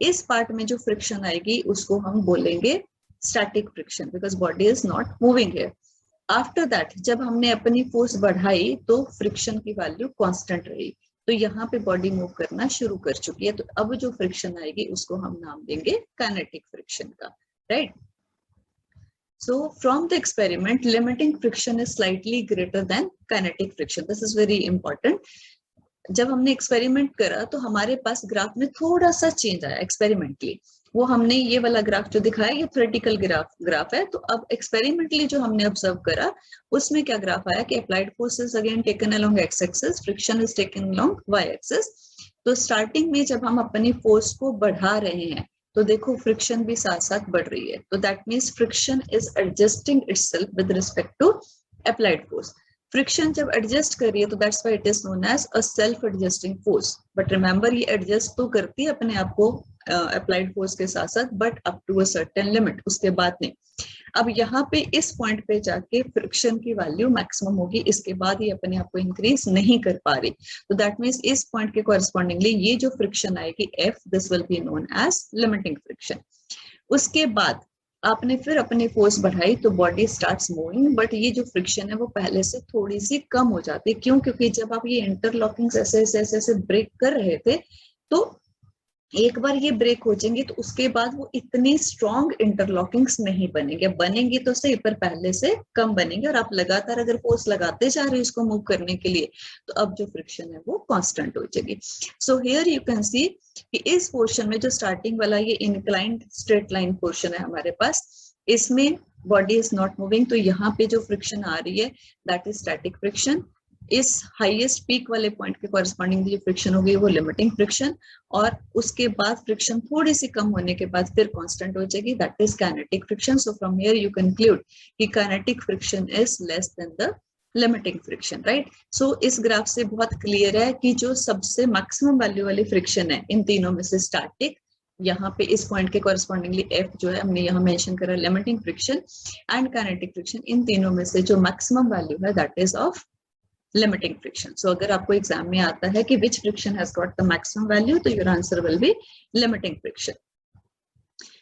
इस पार्ट में जो फ्रिक्शन आएगी उसको हम बोलेंगे static friction, because body is not moving here. After that जब हमने अपनी फोर्स बढ़ाई तो फ्रिक्शन की वैल्यू कांस्टेंट रही, तो यहाँ पे बॉडी मूव करना शुरू कर चुकी है. तो अब जो फ्रिक्शन आएगी उसको हम नाम देंगे काइनेटिक फ्रिक्शन का. Right, so from the experiment limiting friction is slightly greater than kinetic friction. This is very important. जब हमने एक्सपेरिमेंट करा तो हमारे पास ग्राफ में थोड़ा सा चेंज आया एक्सपेरिमेंटली. वो हमने ये वाला ग्राफ जो दिखाया ये थ्योरेटिकल ग्राफ है. तो अब एक्सपेरिमेंटली जो हमने ऑब्जर्व करा उसमें क्या ग्राफ आया कि applied force is again taken along x axis, friction is taken along y axis. तो स्टार्टिंग में जब हम अपनी फोर्स को बढ़ा रहे हैं तो देखो फ्रिक्शन भी साथ साथ बढ़ रही है. तो that means friction is adjusting itself with respect to applied force. तो that means friction is known as limiting friction. Friction जब एडजस्ट कर रही है तो that's why it is known as a self adjusting force. But remember ये adjust तो करती है अपने आप को अप्लाइड फोर्स के साथ साथ, but up to a certain limit, उसके बाद नहीं। अब यहाँ पे इस पॉइंट पे जाके फ्रिक्शन की वैल्यू मैक्सिमम होगी, इसके बाद ये अपने आप को इंक्रीज नहीं कर पा रही। तो दैट मीन्स इस पॉइंट के कॉरेस्पॉन्डिंगली ये जो फ्रिक्शन आएगी F, this will be known as limiting friction. उसके बाद आपने फिर अपनी फोर्स बढ़ाई तो बॉडी स्टार्ट्स मूविंग, बट ये जो फ्रिक्शन है वो पहले से थोड़ी सी कम हो जाती है। क्यों? क्योंकि जब आप ये इंटरलॉकिंग ऐसे ऐसे ऐसे ऐसे ब्रेक कर रहे थे, तो एक बार ये ब्रेक हो जाएंगे तो उसके बाद वो इतनी स्ट्रॉन्ग इंटरलॉकिंग्स नहीं बनेंगे। बनेंगी तो सही, पर पहले से कम बनेंगे। और आप लगातार अगर फोर्स लगाते जा रहे हो इसको मूव करने के लिए, तो अब जो फ्रिक्शन है वो कांस्टेंट हो जाएगी। So here you can see कि इस पोर्शन में जो स्टार्टिंग वाला ये इंक्लाइंड स्ट्रेट लाइन पोर्शन है हमारे पास, इसमें बॉडी इज नॉट मूविंग, तो यहाँ पे जो फ्रिक्शन आ रही है दैट इज स्टैटिक फ्रिक्शन। इस हाईएस्ट पीक वाले पॉइंट के कॉरेस्पॉन्डिंग जो फ्रिक्शन होगी वो लिमिटिंग फ्रिक्शन, और उसके बाद फ्रिक्शन थोड़ी सी कम होने के बाद फिर कांस्टेंट हो जाएगी, that is kinetic friction. So from here you conclude कि kinetic friction is less than the limiting friction, right. So इस ग्राफ से बहुत क्लियर है कि जो सबसे मैक्सिमम वैल्यू वाली फ्रिक्शन है इन तीनों में से स्टैटिक, यहाँ पे इस पॉइंट के कॉरेस्पॉन्डिंगली F जो है हमने यहाँ मेंशन करा limiting friction and kinetic friction, इन तीनों में से जो मैक्सिमम वैल्यू है that is of limiting friction. So अगर आपको एग्जाम में आता है कि which friction has got the maximum value, तो your answer will be limiting friction.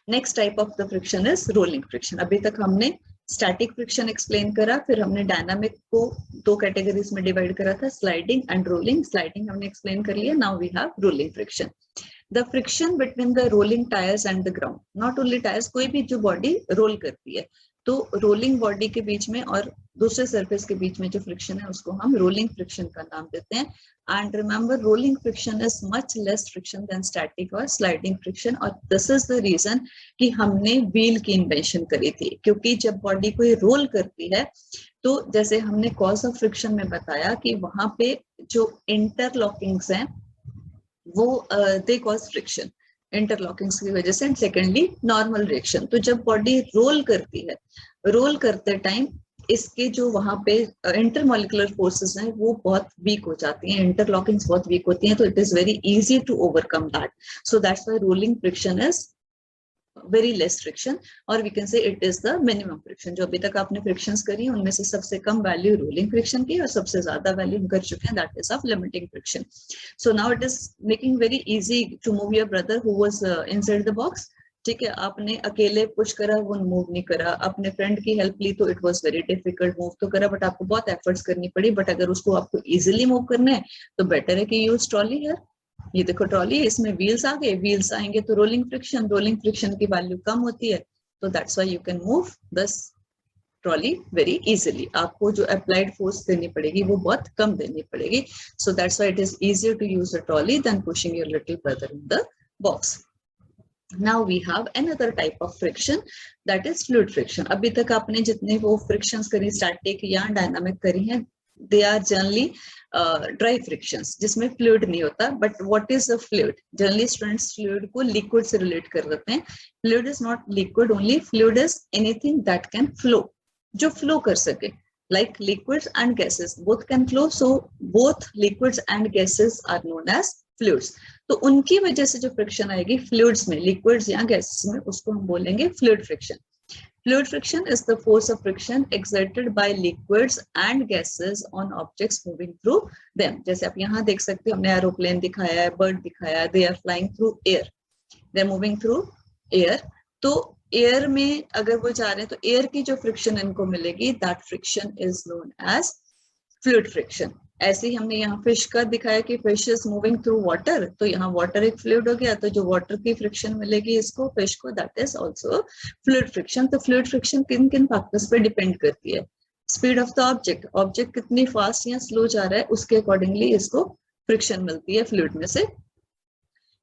Next type of the friction is rolling friction. अभी तक हमने स्टैटिक फ्रिक्शन एक्सप्लेन करा, फिर हमने डायनामिक को दो कैटेगरीज में डिवाइड करा था, स्लाइडिंग एंड रोलिंग। स्लाइडिंग हमने एक्सप्लेन कर लिया, now we have rolling friction. The friction between the rolling tyres and the ground, not only tyres, कोई भी जो बॉडी रोल करती है, तो रोलिंग बॉडी के बीच में और दूसरे सरफेस के बीच में जो फ्रिक्शन है उसको हम रोलिंग फ्रिक्शन का नाम देते हैं। And remember, rolling friction is much less friction than static और स्लाइडिंग फ्रिक्शन। और दिस इज द रीजन कि हमने व्हील की इन्वेंशन करी थी, क्योंकि जब बॉडी कोई रोल करती है तो जैसे हमने कॉज ऑफ फ्रिक्शन में बताया कि वहां पे जो इंटरलॉकिंग्स हैं वो दे कॉज फ्रिक्शन, इंटरलॉकिंग्स की वजह से। एंड सेकेंडली नॉर्मल रिएक्शन, तो जब बॉडी रोल करती है, रोल करते टाइम इसके जो वहां पे इंटरमॉलिक्यूलर फोर्सेस हैं वो बहुत वीक हो जाती हैं, इंटरलॉकिंग्स बहुत वीक होती हैं, तो it is very easy to overcome that. So that's why rolling friction is very less friction, और we can say it is the minimum friction. जो अभी तक आपने फ्रिक्शंस करी उनमें से सबसे कम वैल्यू रोलिंग फ्रिक्शन की और सबसे ज्यादा वैल्यू हम कर चुके हैं, that is of limiting friction. So now it is making very easy to move your brother who was inside the box. ठीक है, आपने अकेले पुश करा, वो मूव नहीं करा, अपने फ्रेंड की हेल्प ली तो it was very difficult, move तो करा बट आपको बहुत एफर्ट्स करनी पड़ी। बट अगर उसको आपको इजीली मूव करना है तो बेटर है कि यूज ट्रॉली है। ये देखो ट्रॉली, इसमें व्हील्स आ गए, व्हील्स आएंगे तो रोलिंग फ्रिक्शन की वैल्यू कम होती है, तो that's why you can move this trolley very easily. आपको जो अप्लाइड फोर्स देनी पड़ेगी वो बहुत कम देनी पड़ेगी। So that's why it is easier to use a trolley than pushing your little brother in the box. Now we have another type of friction, that is fluid friction. अभी तक आपने जितने वो frictions करी, static या dynamic करी हैं, they are generally dry frictions जिसमें fluid नहीं होता. But what is a fluid? Generally students fluid को liquid से relate कर देते हैं. Fluid is not liquid only. Fluid is anything that can flow, जो flow कर सके. Like liquids and gases, both can flow. So both liquids and gases are known as fluids. तो उनकी वजह से जो फ्रिक्शन आएगी फ्लूइड्स में, लिक्विड्स या गैसेस में, उसको हम बोलेंगे fluid friction. Fluid friction is the force of friction exerted by liquids and gases on objects moving through them. जैसे आप यहाँ देख सकते हो, हमने एरोप्लेन दिखाया है, बर्ड दिखाया है, they are flying through air, they are moving through air. तो एयर में अगर वो जा रहे हैं तो एयर की जो फ्रिक्शन इनको मिलेगी, that friction is known as fluid friction. ऐसे ही हमने यहाँ फिश का दिखाया कि fish is moving through water, तो यहाँ वाटर एक फ्लूइड हो गया, तो जो वाटर की फ्रिक्शन मिलेगी इसको फिश को, that is also fluid friction. तो फ्लूइड फ्रिक्शन किन किन फैक्टर्स पे डिपेंड करती है? Speed of the object, object कितनी फास्ट या स्लो जा रहा है उसके अकॉर्डिंगली इसको फ्रिक्शन मिलती है फ्लूइड में से।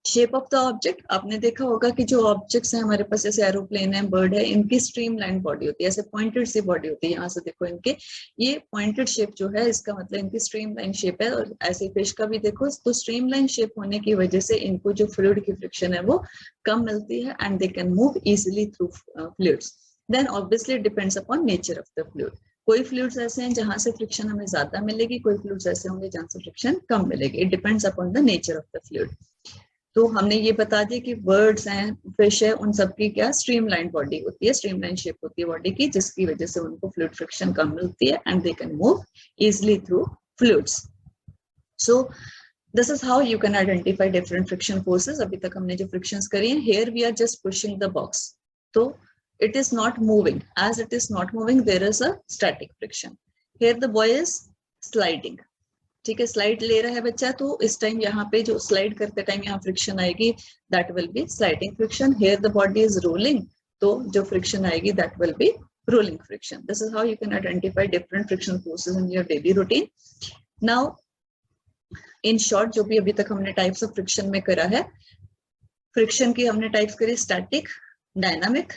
शेप ऑफ द ऑब्जेक्ट, आपने देखा होगा कि जो ऑब्जेक्ट्स हैं हमारे पास, जैसे एरोप्लेन है, बर्ड है, इनकी स्ट्रीमलाइन बॉडी होती है, ऐसे पॉइंटेड सी बॉडी होती है। यहाँ से देखो इनके ये पॉइंटेड शेप जो है, इसका मतलब इनकी स्ट्रीमलाइन शेप है। और ऐसे फिश का भी देखो, तो स्ट्रीमलाइन शेप होने की वजह से इनको जो फ्लूइड की फ्रिक्शन है वो कम मिलती है and they can move easily through fluids. Then obviously depends upon nature of the fluid. कोई फ्लूइड्स ऐसे हैं जहां से फ्रिक्शन हमें ज्यादा मिलेगी, कोई फ्लूइड्स ऐसे होंगे जहां से फ्रिक्शन कम मिलेगी. It depends upon the nature of the fluid. तो हमने ये बता दिया कि बर्ड्स हैं, फिश है, उन सबकी क्या स्ट्रीमलाइन बॉडी होती है, स्ट्रीमलाइन शेप होती है बॉडी की, जिसकी वजह से उनको फ्लूइड फ्रिक्शन कम मिलती है and they can move easily through fluids. So this is how you can identify different friction forces. अभी तक हमने जो फ्रिक्शंस करी हैं, here we are just pushing the box. तो it is not moving. As it is not moving, there is a static friction. Here the boy is sliding. ठीक है, slide ले रहा है बच्चा, तो इस टाइम यहाँ पे जो स्लाइड करते टाइम यहाँ फ्रिक्शन आएगी, that will B sliding friction. Here the body is rolling, तो जो फ्रिक्शन आएगी that will be rolling friction. This is how you can identify different friction forces in your daily routine. Now in short, जो भी अभी तक हमने types of friction में करा है, फ्रिक्शन की हमने टाइप्स करी स्टैटिक, डायनामिक,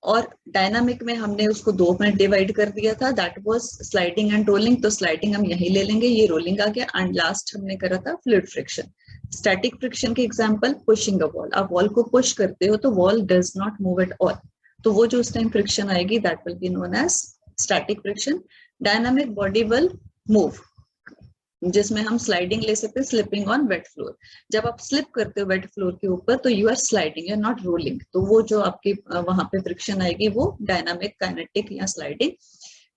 और डायनामिक में हमने उसको दो में डिवाइड कर दिया था, that was sliding and rolling. तो स्लाइडिंग हम यही ले लेंगे, ये रोलिंग आ गया. एंड लास्ट हमने करा था फ्लूइड फ्रिक्शन. स्टैटिक फ्रिक्शन के एग्जांपल, पुशिंग अ वॉल. आप वॉल को पुश करते हो तो wall does not move at all, तो वो जो उस टाइम फ्रिक्शन आएगी that will be known as static friction. Dynamic, body will move, जिसमें हम स्लाइडिंग ले सकते हैं, स्लिपिंग ऑन वेट फ्लोर. जब आप स्लिप करते हो वेट फ्लोर के ऊपर तो you are sliding, you are not rolling. तो वो जो आपकी वहां पे फ्रिक्शन आएगी वो डायनामिक, काइनेटिक या स्लाइडिंग.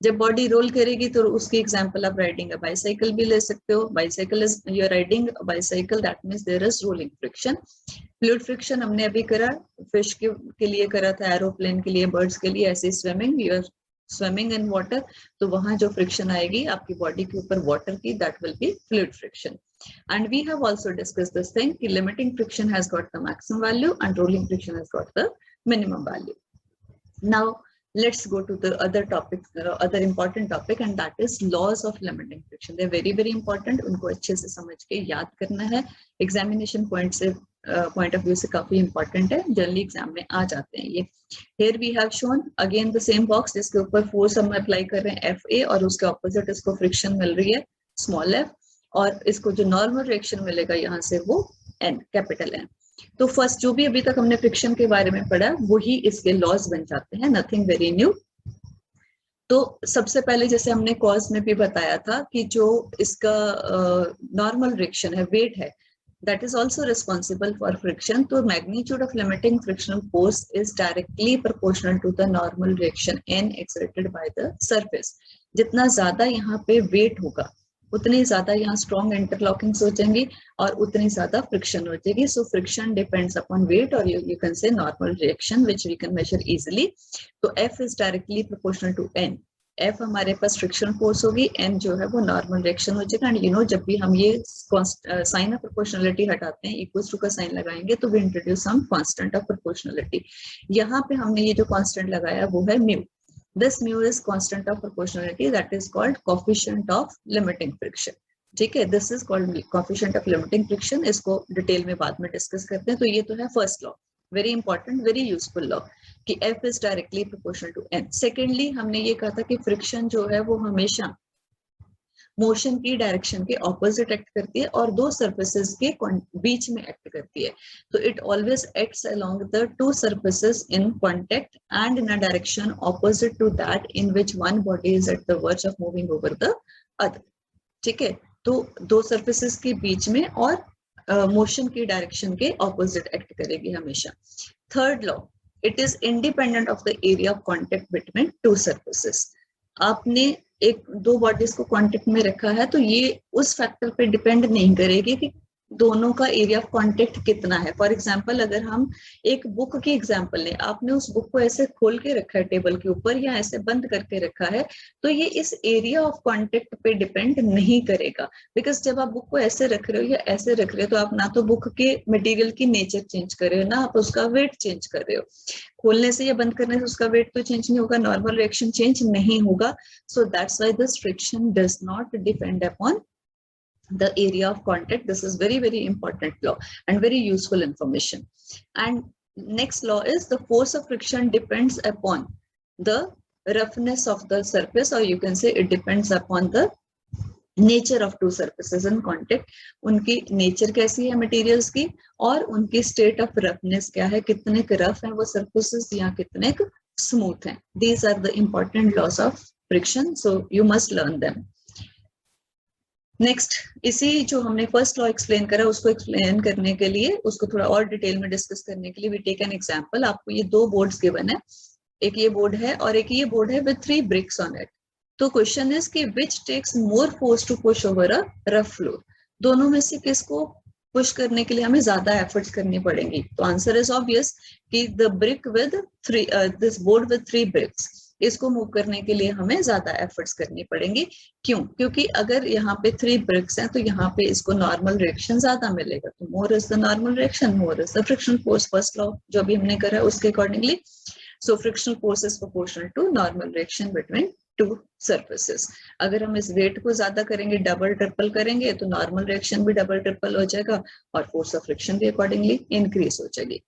जब बॉडी रोल करेगी तो उसकी एग्जांपल आप राइडिंग अ बाइसाइकिल भी ले सकते हो. Bicycle is, you are riding a bicycle, that means there is rolling friction. Fluid friction हमने अभी करा, फिश के लिए करा था, एरोप्लेन के लिए, बर्ड्स के लिए. ऐसे swimming, you are swimming in water, तो वहां जो फ्रिक्शन आएगी आपकी बॉडी के ऊपर वाटर की, that will be fluid friction. And we have also discussed this thing कि limiting friction has got the maximum value and rolling friction has got the minimum value. Now let's go to the other topic, other important topic, and that is laws of limiting friction. They are very very important. उनको अच्छे से समझ के याद करना है. Examination point of view से काफी important है, जनरली एग्जाम में आ जाते हैं ये. Here we have shown again the same box, जिसके ऊपर फोर्स हम अप्लाई कर रहे हैं FA, और उसके ऑपोजिट इसको फ्रिक्शन मिल रही है स्मॉल f, और इसको जो नॉर्मल रिएक्शन मिलेगा यहाँ से वो N, कैपिटल N. तो फर्स्ट जो भी अभी तक हमने फ्रिक्शन के बारे में पढ़ा वही इसके लॉज बन जाते हैं, नथिंग वेरी न्यू. तो सबसे पहले जैसे हमने कॉज में भी बताया था कि जो इसका नॉर्मल रिएक्शन है, वेट है, that is also responsible for friction. तो magnitude of limiting frictional force is directly proportional to the normal reaction N exerted by the surface. जितना ज्यादा यहाँ पे वेट होगा उतनी ज्यादा यहाँ स्ट्रॉन्ग इंटरलॉकिंग्स हो जाएंगी और उतनी ज्यादा फ्रिक्शन हो जाएगी. So friction depends upon weight, और you can say normal reaction which we can measure easily. तो F is directly proportional to N. F हमारे पास फ्रिक्शन फोर्स होगी, N जो है वो नॉर्मल रिएक्शन हो जाएगा. एंड यू नो जब भी हम ये साइन ऑफ प्रोपोर्शनलिटी हटाते हैं, इक्वल्स टू का साइन लगाएंगे, तो we introduce some constant of proportionality. यहाँ पे हमने ये जो कांस्टेंट लगाया वो है mu. This mu is constant of proportionality, that is called coefficient of limiting friction. ठीक है, this is called coefficient of limiting friction. इसको डिटेल में बाद में डिस्कस करते हैं. तो ये तो है first law, very important, very useful law, कि F is directly proportional to N. Secondly हमने ये कहा था कि फ्रिक्शन जो है वो हमेशा मोशन की डायरेक्शन के ऑपोजिट एक्ट करती है और दो सर्फेसेस के बीच में एक्ट करती है. तो it always acts along the two surfaces in contact and in a direction opposite to that in which one body is at the verge of moving over the other. ठीक है, तो दो surfaces के बीच में और मोशन की direction के opposite act करेगी हमेशा. Third law, it is independent of the area of contact between two surfaces. आपने एक दो बॉडीज को कांटेक्ट में रखा है तो ये उस फैक्टर पे डिपेंड नहीं करेगी कि दोनों का एरिया ऑफ कांटेक्ट कितना है. फॉर एग्जांपल, अगर हम एक बुक की एग्जांपल लें, आपने उस बुक को ऐसे खोल के रखा है टेबल के ऊपर या ऐसे बंद करके रखा है, तो ये इस एरिया ऑफ कांटेक्ट पे डिपेंड नहीं करेगा. बिकॉज जब आप बुक को ऐसे रख रहे हो या ऐसे रख रहे हो तो आप ना तो बुक के मटेरियल की नेचर चेंज कर रहे हो, ना आप उसका वेट चेंज कर रहे हो. खोलने से या बंद करने से उसका वेट तो चेंज नहीं होगा, नॉर्मल रिएक्शन चेंज नहीं होगा. सो that's why this friction does not depend upon the area of contact. This is very very important law and very useful information. And next law is the force of friction depends upon the roughness of the surface, or you can say it depends upon the nature of two surfaces in contact. उनकी nature कैसी है materials की और उनकी state of roughness क्या है, कितने rough हैं वो surfaces या कितने smooth हैं. These are the important laws of friction, so you must learn them. Next, इसी जो हमने फर्स्ट लॉ एक्सप्लेन करा उसको एक्सप्लेन करने के लिए, उसको थोड़ा और डिटेल में डिस्कस करने के लिए वी टेक एन एग्जांपल. आपको ये दो बोर्ड्स गिवन है, एक ये बोर्ड है और एक ये बोर्ड है विद 3 ब्रिक्स ऑन इट. तो क्वेश्चन इज कि which takes more force to push over a rough floor. दोनों में से किसको पुश करने के लिए हमें ज्यादा एफर्ट्स करनी पड़ेंगी. तो आंसर इज ऑब्वियस कि the brick with 3 this board with 3 bricks, इसको मूव करने के लिए हमें ज्यादा एफर्ट्स करनी पड़ेंगी. क्यों? क्योंकि अगर यहाँ पे 3 ब्रिक्स हैं तो यहाँ पे इसको नॉर्मल रिएक्शन ज्यादा मिलेगा. तो more is the normal reaction, more is the frictional force. First law जो अभी हमने करा है उसके accordingly, so frictional force is proportional to normal reaction between 2 surfaces. अगर हम इस वेट को ज्यादा करेंगे, डबल ट्रिपल करेंगे, तो नॉर्मल रिएक्शन भी डबल ट्रिपल हो जाएगा और फोर्स ऑफ फ्रिक्शन भी अकॉर्डिंगली इंक्रीज हो जाएगी.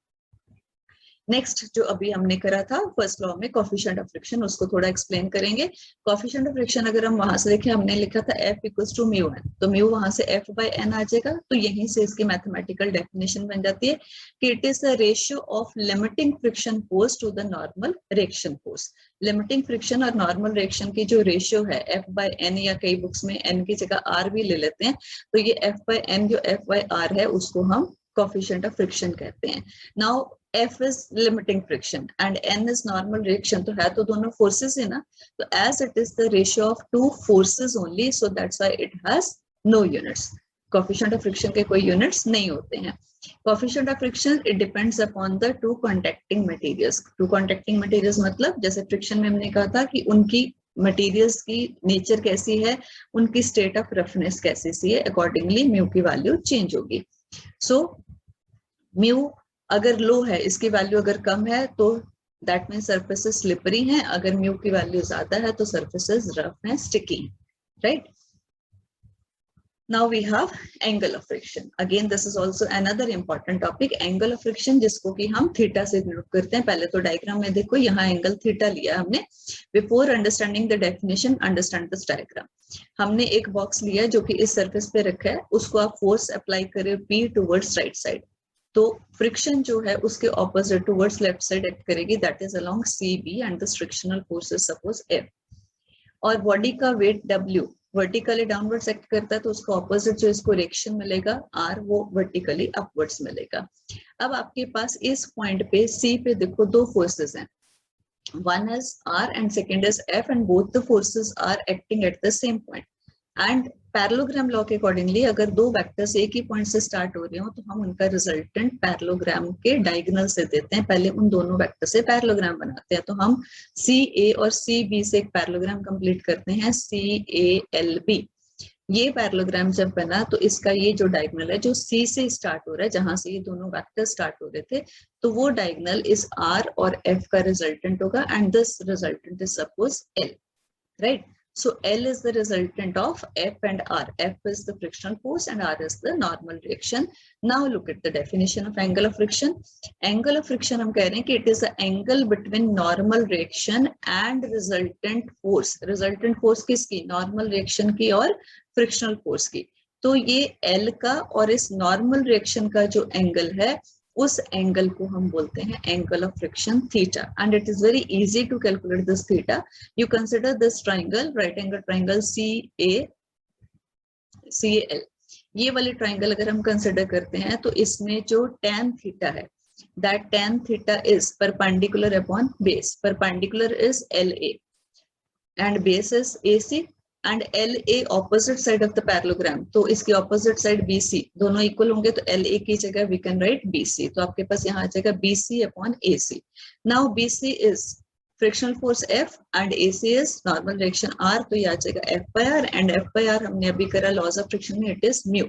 नेक्स्ट जो अभी हमने करा था फर्स्ट लॉ में कोफिशिएंट ऑफ फ्रिक्शन, उसको थोड़ा एक्सप्लेन करेंगे. कोफिशिएंट ऑफ फ्रिक्शन अगर हम वहां से देखें, हमने लिखा था F equals to mu N, तो म्यू वहां से F बाय एन आ जाएगा. तो यहीं से इसकी मैथमेटिकल डेफिनेशन बन जाती है कि it is the ratio of limiting friction force to the normal reaction force. Limiting friction और नॉर्मल रिएक्शन की जो रेशियो है F बाय एन, या कई बुक्स में n की जगह R भी ले लेते हैं, तो ये F बाय एन जो F बाय R है उसको हम कोफिशिएंट ऑफ फ्रिक्शन कहते हैं. Now F is limiting friction and N is normal reaction, तो है तो दोनों forces है ना, तो as it is the ratio of 2 forces only, so that's why it has no units. Coefficient of friction के कोई units नहीं होते हैं. Coefficient of friction it depends upon the 2 contacting materials. 2 contacting materials मतलब जैसे friction में हमने कहा था कि उनकी मटेरियल्स की नेचर कैसी है, उनकी स्टेट ऑफ रफनेस कैसी सी है, अकॉर्डिंगली म्यू की वैल्यू चेंज होगी. सो म्यू अगर लो है, इसकी वैल्यू अगर कम है तो दैट मीन सरफेसेस स्लिपरी हैं. अगर म्यू की वैल्यू ज्यादा है तो सरफेसेस रफ हैं, sticky, right. Now we have angle of friction. Again this is also another important topic, angle of friction, जिसको कि हम थीटा से डिनोट करते हैं. पहले तो डायग्राम में देखो, यहाँ एंगल थीटा लिया हमने. Before understanding the definition understand this diagram. हमने एक बॉक्स लिया जो कि इस सरफेस पे रखा है, उसको आप फोर्स अप्लाई करें P टुवर्ड्स राइट साइड, तो फ्रिक्शन जो है उसके opposite towards left side act करेगी, that is along CB and the frictional force is suppose F. और बॉडी का weight W vertically downwards act करता है, तो उसका ऑपोजिट जो इसको रिएक्शन मिलेगा R, वो वर्टिकली अपवर्ड्स मिलेगा. अब आपके पास इस पॉइंट पे C पे देखो 2 फोर्सेस हैं, one is R and second is F, and both the forces are acting at the same point. And parallelogram law के अकॉर्डिंगली अगर 2 वेक्टर्स एक ही पॉइंट से स्टार्ट हो रहे हो तो हम उनका रिजल्टेंट पैरेललोग्राम के डायगोनल से देते हैं. पहले उन दोनों वेक्टर से पैरेललोग्राम बनाते हैं. तो हम CA और CB से एक पैरेललोग्राम कंप्लीट करते हैं, CALB. ये पैरेललोग्राम जब बना तो इसका ये जो डायगोनल है जो C से स्टार्ट हो रहा है, जहां से ये दोनों वेक्टर स्टार्ट हो रहे थे, तो वो डायगोनल इस R और F का रिजल्टेंट होगा, and this resultant is suppose L, right. So L is the resultant of F and R. F is the frictional force and R is the normal reaction. Now look at the definition of angle of friction. Angle of friction हम कह रहे हैं कि it is the angle between normal reaction and resultant force. Resultant force किसकी? Normal reaction की और frictional force की. तो ये L का और इस normal reaction का जो angle है, उस एंगल को हम बोलते हैं angle of friction theta. And it is very easy to calculate this theta. You consider this triangle, right angle triangle CAL. ये वाली ट्राइंगल अगर हम कंसिडर करते हैं तो इसमें जो tan थीटा है, that tan theta is perpendicular upon base. Perpendicular is LA and base is AC, and LA opposite side of the parallelogram, तो इसकी ऑपोजिट साइड BC, दोनों इक्वल होंगे तो LA की जगह वी कैन राइट BC. तो आपके पास यहाँ आ जाएगा BC upon AC. Now BC is frictional force F and AC is normal reaction R, तो ये आ जाएगा F by R, and F by R हमने अभी करा लॉज ऑफ फ्रिक्शन में, it is mu,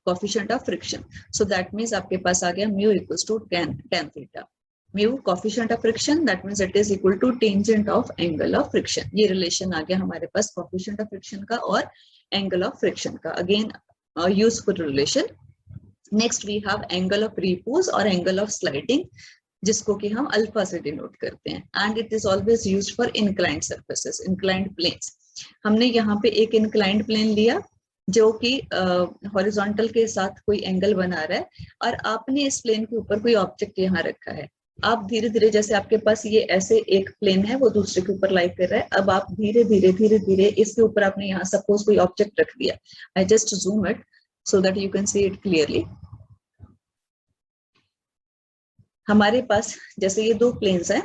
coefficient of friction. So that means आपके पास आ गया mu equals to tan theta. Mu coefficient of friction, that means it is equal to tangent of angle of friction. ये relation आ गया हमारे पास कोफिशिएंट ऑफ फ्रिक्शन का और एंगल ऑफ फ्रिक्शन का. Again useful relation. Next we have angle of repose और angle of sliding, जिसको कि हम अल्फा से डिनोट करते हैं, and it is always used for inclined surfaces, inclined planes. हमने यहाँ पे एक इंक्लाइंड प्लेन लिया जो कि हॉरिजॉन्टल के साथ कोई एंगल बना रहा है, और आपने इस प्लेन के ऊपर कोई ऑब्जेक्ट यहाँ रखा है. आप धीरे धीरे, जैसे आपके पास ये ऐसे एक प्लेन है वो दूसरे के ऊपर लाई कर रहा है, अब आप धीरे धीरे धीरे धीरे इसके ऊपर आपने यहाँ सपोज कोई ऑब्जेक्ट रख दिया, I just zoom it so that you can see it clearly. हमारे पास जैसे ये दो प्लेन्स हैं,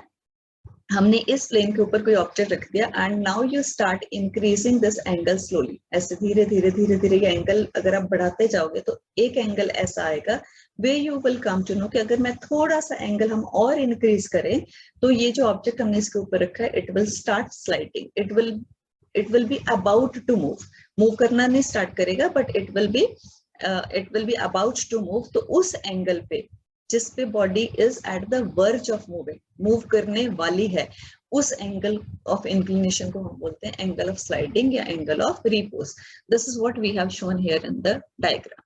हमने इस प्लेन के ऊपर कोई ऑब्जेक्ट रख दिया and now you start increasing this angle slowly, ऐसे धीरे धीरे धीरे धीरे ये एंगल अगर आप बढ़ाते जाओगे तो एक एंगल ऐसा आएगा way you will come to know कि अगर मैं थोड़ा सा एंगल हम और इंक्रीज करें तो ये जो ऑब्जेक्ट हमने इसके ऊपर रखा है it will start sliding, it will be about to move करना नहीं स्टार्ट करेगा but it will be about to move. तो उस एंगल पे जिस पे body is at the verge of moving, move करने वाली है, उस एंगल ऑफ इंक्लिनेशन को हम बोलते हैं एंगल ऑफ स्लाइडिंग या angle of repose. This is what we have shown here in the diagram.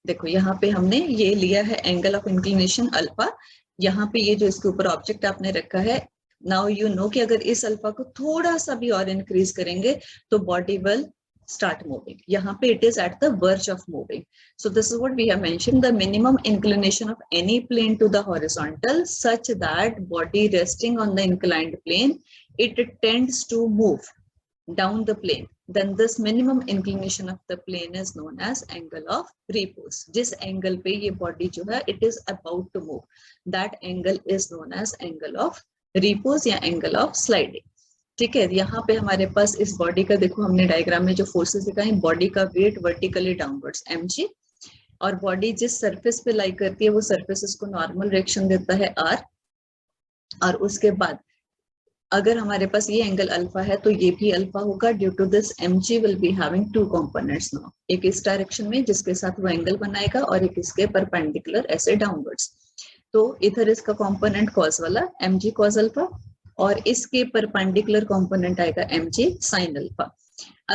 देखो यहाँ पे हमने ये लिया है एंगल ऑफ इंक्लिनेशन अल्फा, यहाँ पे ये जो इसके ऊपर ऑब्जेक्ट आपने रखा है, नाउ यू नो कि अगर इस अल्फा को थोड़ा सा भी और इंक्रीज करेंगे तो बॉडी विल start moving. यहाँ पे it is at the verge of moving. So this is what we have mentioned, the minimum inclination of any plane to the horizontal such that body resting on the inclined plane, it tends to move down the plane. Then this minimum inclination of the plane is known as angle of repose. जिस angle पे ये body जो है it is about to move, that angle is known as angle of repose या angle of sliding. ठीक है, यहाँ पे हमारे पास इस बॉडी का देखो हमने डायग्राम में जो फोर्सेस दिखाए, बॉडी का वेट वर्टिकली डाउनवर्ड्स mg, और बॉडी जिस सरफेस पे लाई करती है वो सरफेस इसको नॉर्मल रिएक्शन देता है r, और उसके बाद अगर हमारे पास ये एंगल अल्फा है तो ये भी अल्फा होगा, due to this mg will be having two components now, एक इस डायरेक्शन में जिसके साथ वो एंगल बनाएगा और एक इसके परपेंडिकुलर ऐसे डाउनवर्ड्स। तो इधर इसका कंपोनेंट कॉस वाला mg कॉस अल्फा और इसके परपेंडिकुलर कंपोनेंट आएगा mg sin अल्फा।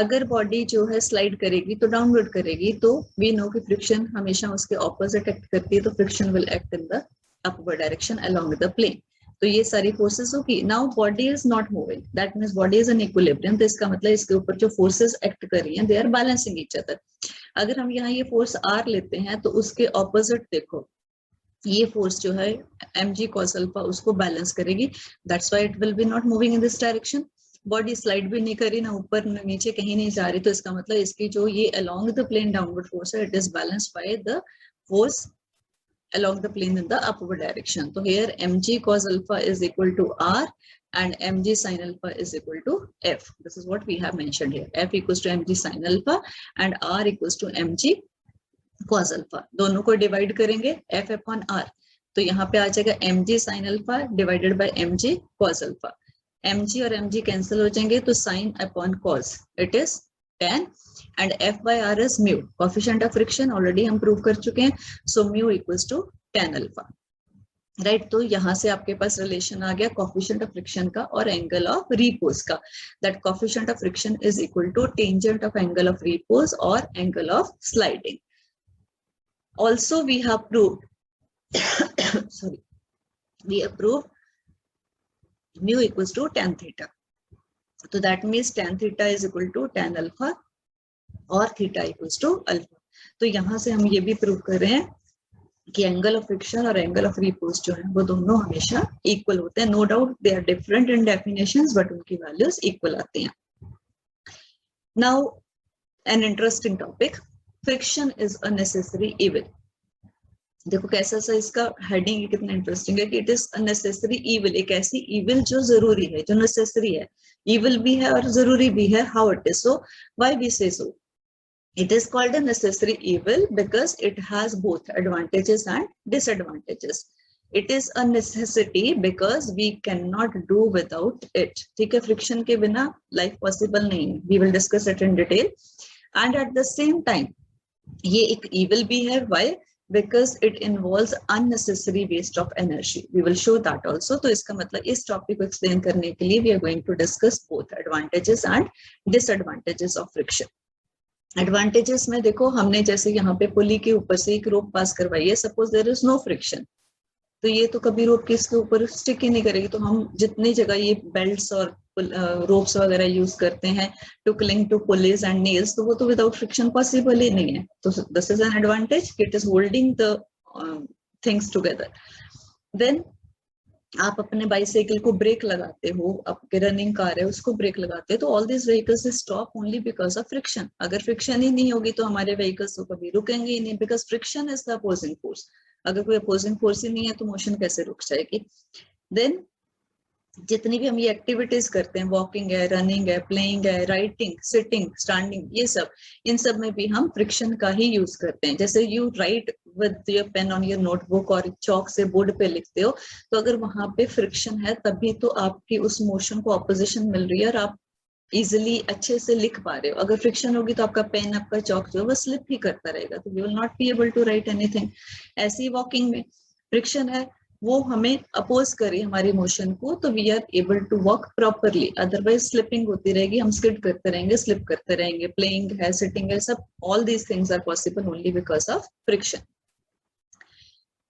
अगर बॉडी जो है स्लाइड करेगी तो डाउनवर्ड करेगी, तो वी नो कि फ्रिक्शन हमेशा उसके ऑपोजिट एक्ट करती है, तो friction will act in the upward direction along the plane. तो ये सारी फोर्सेस होगी। Now body is not moving, that means body is in equilibrium, तो इसका मतलब इसके ऊपर जो फोर्सेस एक्ट कर रही हैं they are balancing each other. अगर हम यहाँ ये फोर्स आर लेते हैं तो उसके ऑपोजिट देखो ये फोर्स जो है mg cos अल्फा उसको बैलेंस करेगी, that's why it will B not moving in this direction. Body slide भी नहीं करी, ना ऊपर ना नीचे, कहीं नहीं जा रही, तो इसका मतलब इसकी जो ये along the plane downward force है it is balanced by the force along the plane in the upward direction. So here mg cos alpha is equal to r and mg sin alpha is equal to f. This is what we have mentioned here. F equals to mg sin alpha and r equals to mg cos alpha. दोनों को divide करेंगे f upon r, तो यहाँ पे आ जाएगा mg sin alpha divided by mg cos alpha. mg और mg cancel हो जाएंगे तो sin upon cos it is tan and f by r is mu. Coefficient of friction already हम प्रूव कर चुके हैं, so mu equals to tan alpha. Right तो यहाँ से आपके पास रिलेशन आ गया कोफिशिएंट ऑफ फ्रिक्शन का और एंगल ऑफ रिपोज का, that coefficient of friction is equal to tangent of angle of repose और angle of sliding. Also we have proved sorry, we have proved mu equals to tan theta. So that means tan theta is equal to tan alpha और theta equals to alpha. तो यहाँ से हम ये भी prove कर रहे हैं कि एंगल ऑफ फ्रिक्शन और एंगल ऑफ रिपोज जो है वो दोनों हमेशा इक्वल होते हैं. No doubt they are different in definitions but उनकी वैल्यूज इक्वल आती हैं. Now an interesting topic, friction is a necessary evil. देखो कैसा सा इसका हेडिंग कितना इंटरेस्टिंग है कि it is a necessary evil, एक ऐसी इविल जो जरूरी है, जो नेसेसरी है, इविल भी है और जरूरी भी है. How it is so, why we say so? It is called a necessary evil because it has both advantages and disadvantages. It is a necessity because we cannot do without it. ठीक है, friction के बिना life possible नहीं है. We will discuss it in detail. And at the same time, ये एक evil भी है. Why? Because it involves unnecessary waste of energy. We will show that also. तो इसका मतलब इस टॉपिक को एक्सप्लेन करने के लिए we are going to discuss both advantages and disadvantages of friction. Advantages में देखो हमने जैसे यहाँ पे पुली के ऊपर से एक रोप पास करवाई है, suppose there is no friction, तो ये तो कभी रोप के इसके ऊपर स्टिक ही नहीं करेगी, तो हम जितनी जगह ये बेल्ट्स और रोप्स वगैरह यूज करते हैं to cling to pulleys and nails, तो वो तो विदाउट फ्रिक्शन पॉसिबल ही नहीं है. तो this is an advantage, it is holding the things together. Then आप अपने बाइसाइकिल को ब्रेक लगाते हो, आपके रनिंग कार है उसको ब्रेक लगाते हो, तो all this vehicles stop only because of friction. अगर फ्रिक्शन ही नहीं होगी तो हमारे व्हीकल्स तो कभी रुकेंगे ही नहीं, because friction is the opposing force. अगर कोई अपोजिंग फोर्स ही नहीं है तो मोशन कैसे रुक जाएगी. देन जितनी भी हम ये एक्टिविटीज करते हैं, वॉकिंग है, रनिंग है, प्लेइंग है, राइटिंग, सिटिंग, स्टैंडिंग, ये सब, इन सब में भी हम फ्रिक्शन का ही यूज करते हैं. जैसे you right with your pain on your notebook और चौक से बोर्ड पे लिखते हो, तो अगर वहां पे फ्रिक्शन है तभी तो आपकी उस मोशन को ऑपोजिशन मिल रही है और आप इजिली अच्छे से लिख पा रहे हो. अगर फ्रिक्शन होगी तो आपका पेन, आपका चौक जो है वो स्लिप ही करता रहेगा, तो you will not be able to write anything. ऐसी वॉकिंग में फ्रिक्शन है, वो हमें अपोज करे हमारी मोशन को, तो we are able to walk properly. Otherwise slipping होती रहेगी, हम स्किड करते रहेंगे, स्लिप करते रहेंगे. प्लेइंग है, सिटिंग है, सब all these things are possible only because of friction.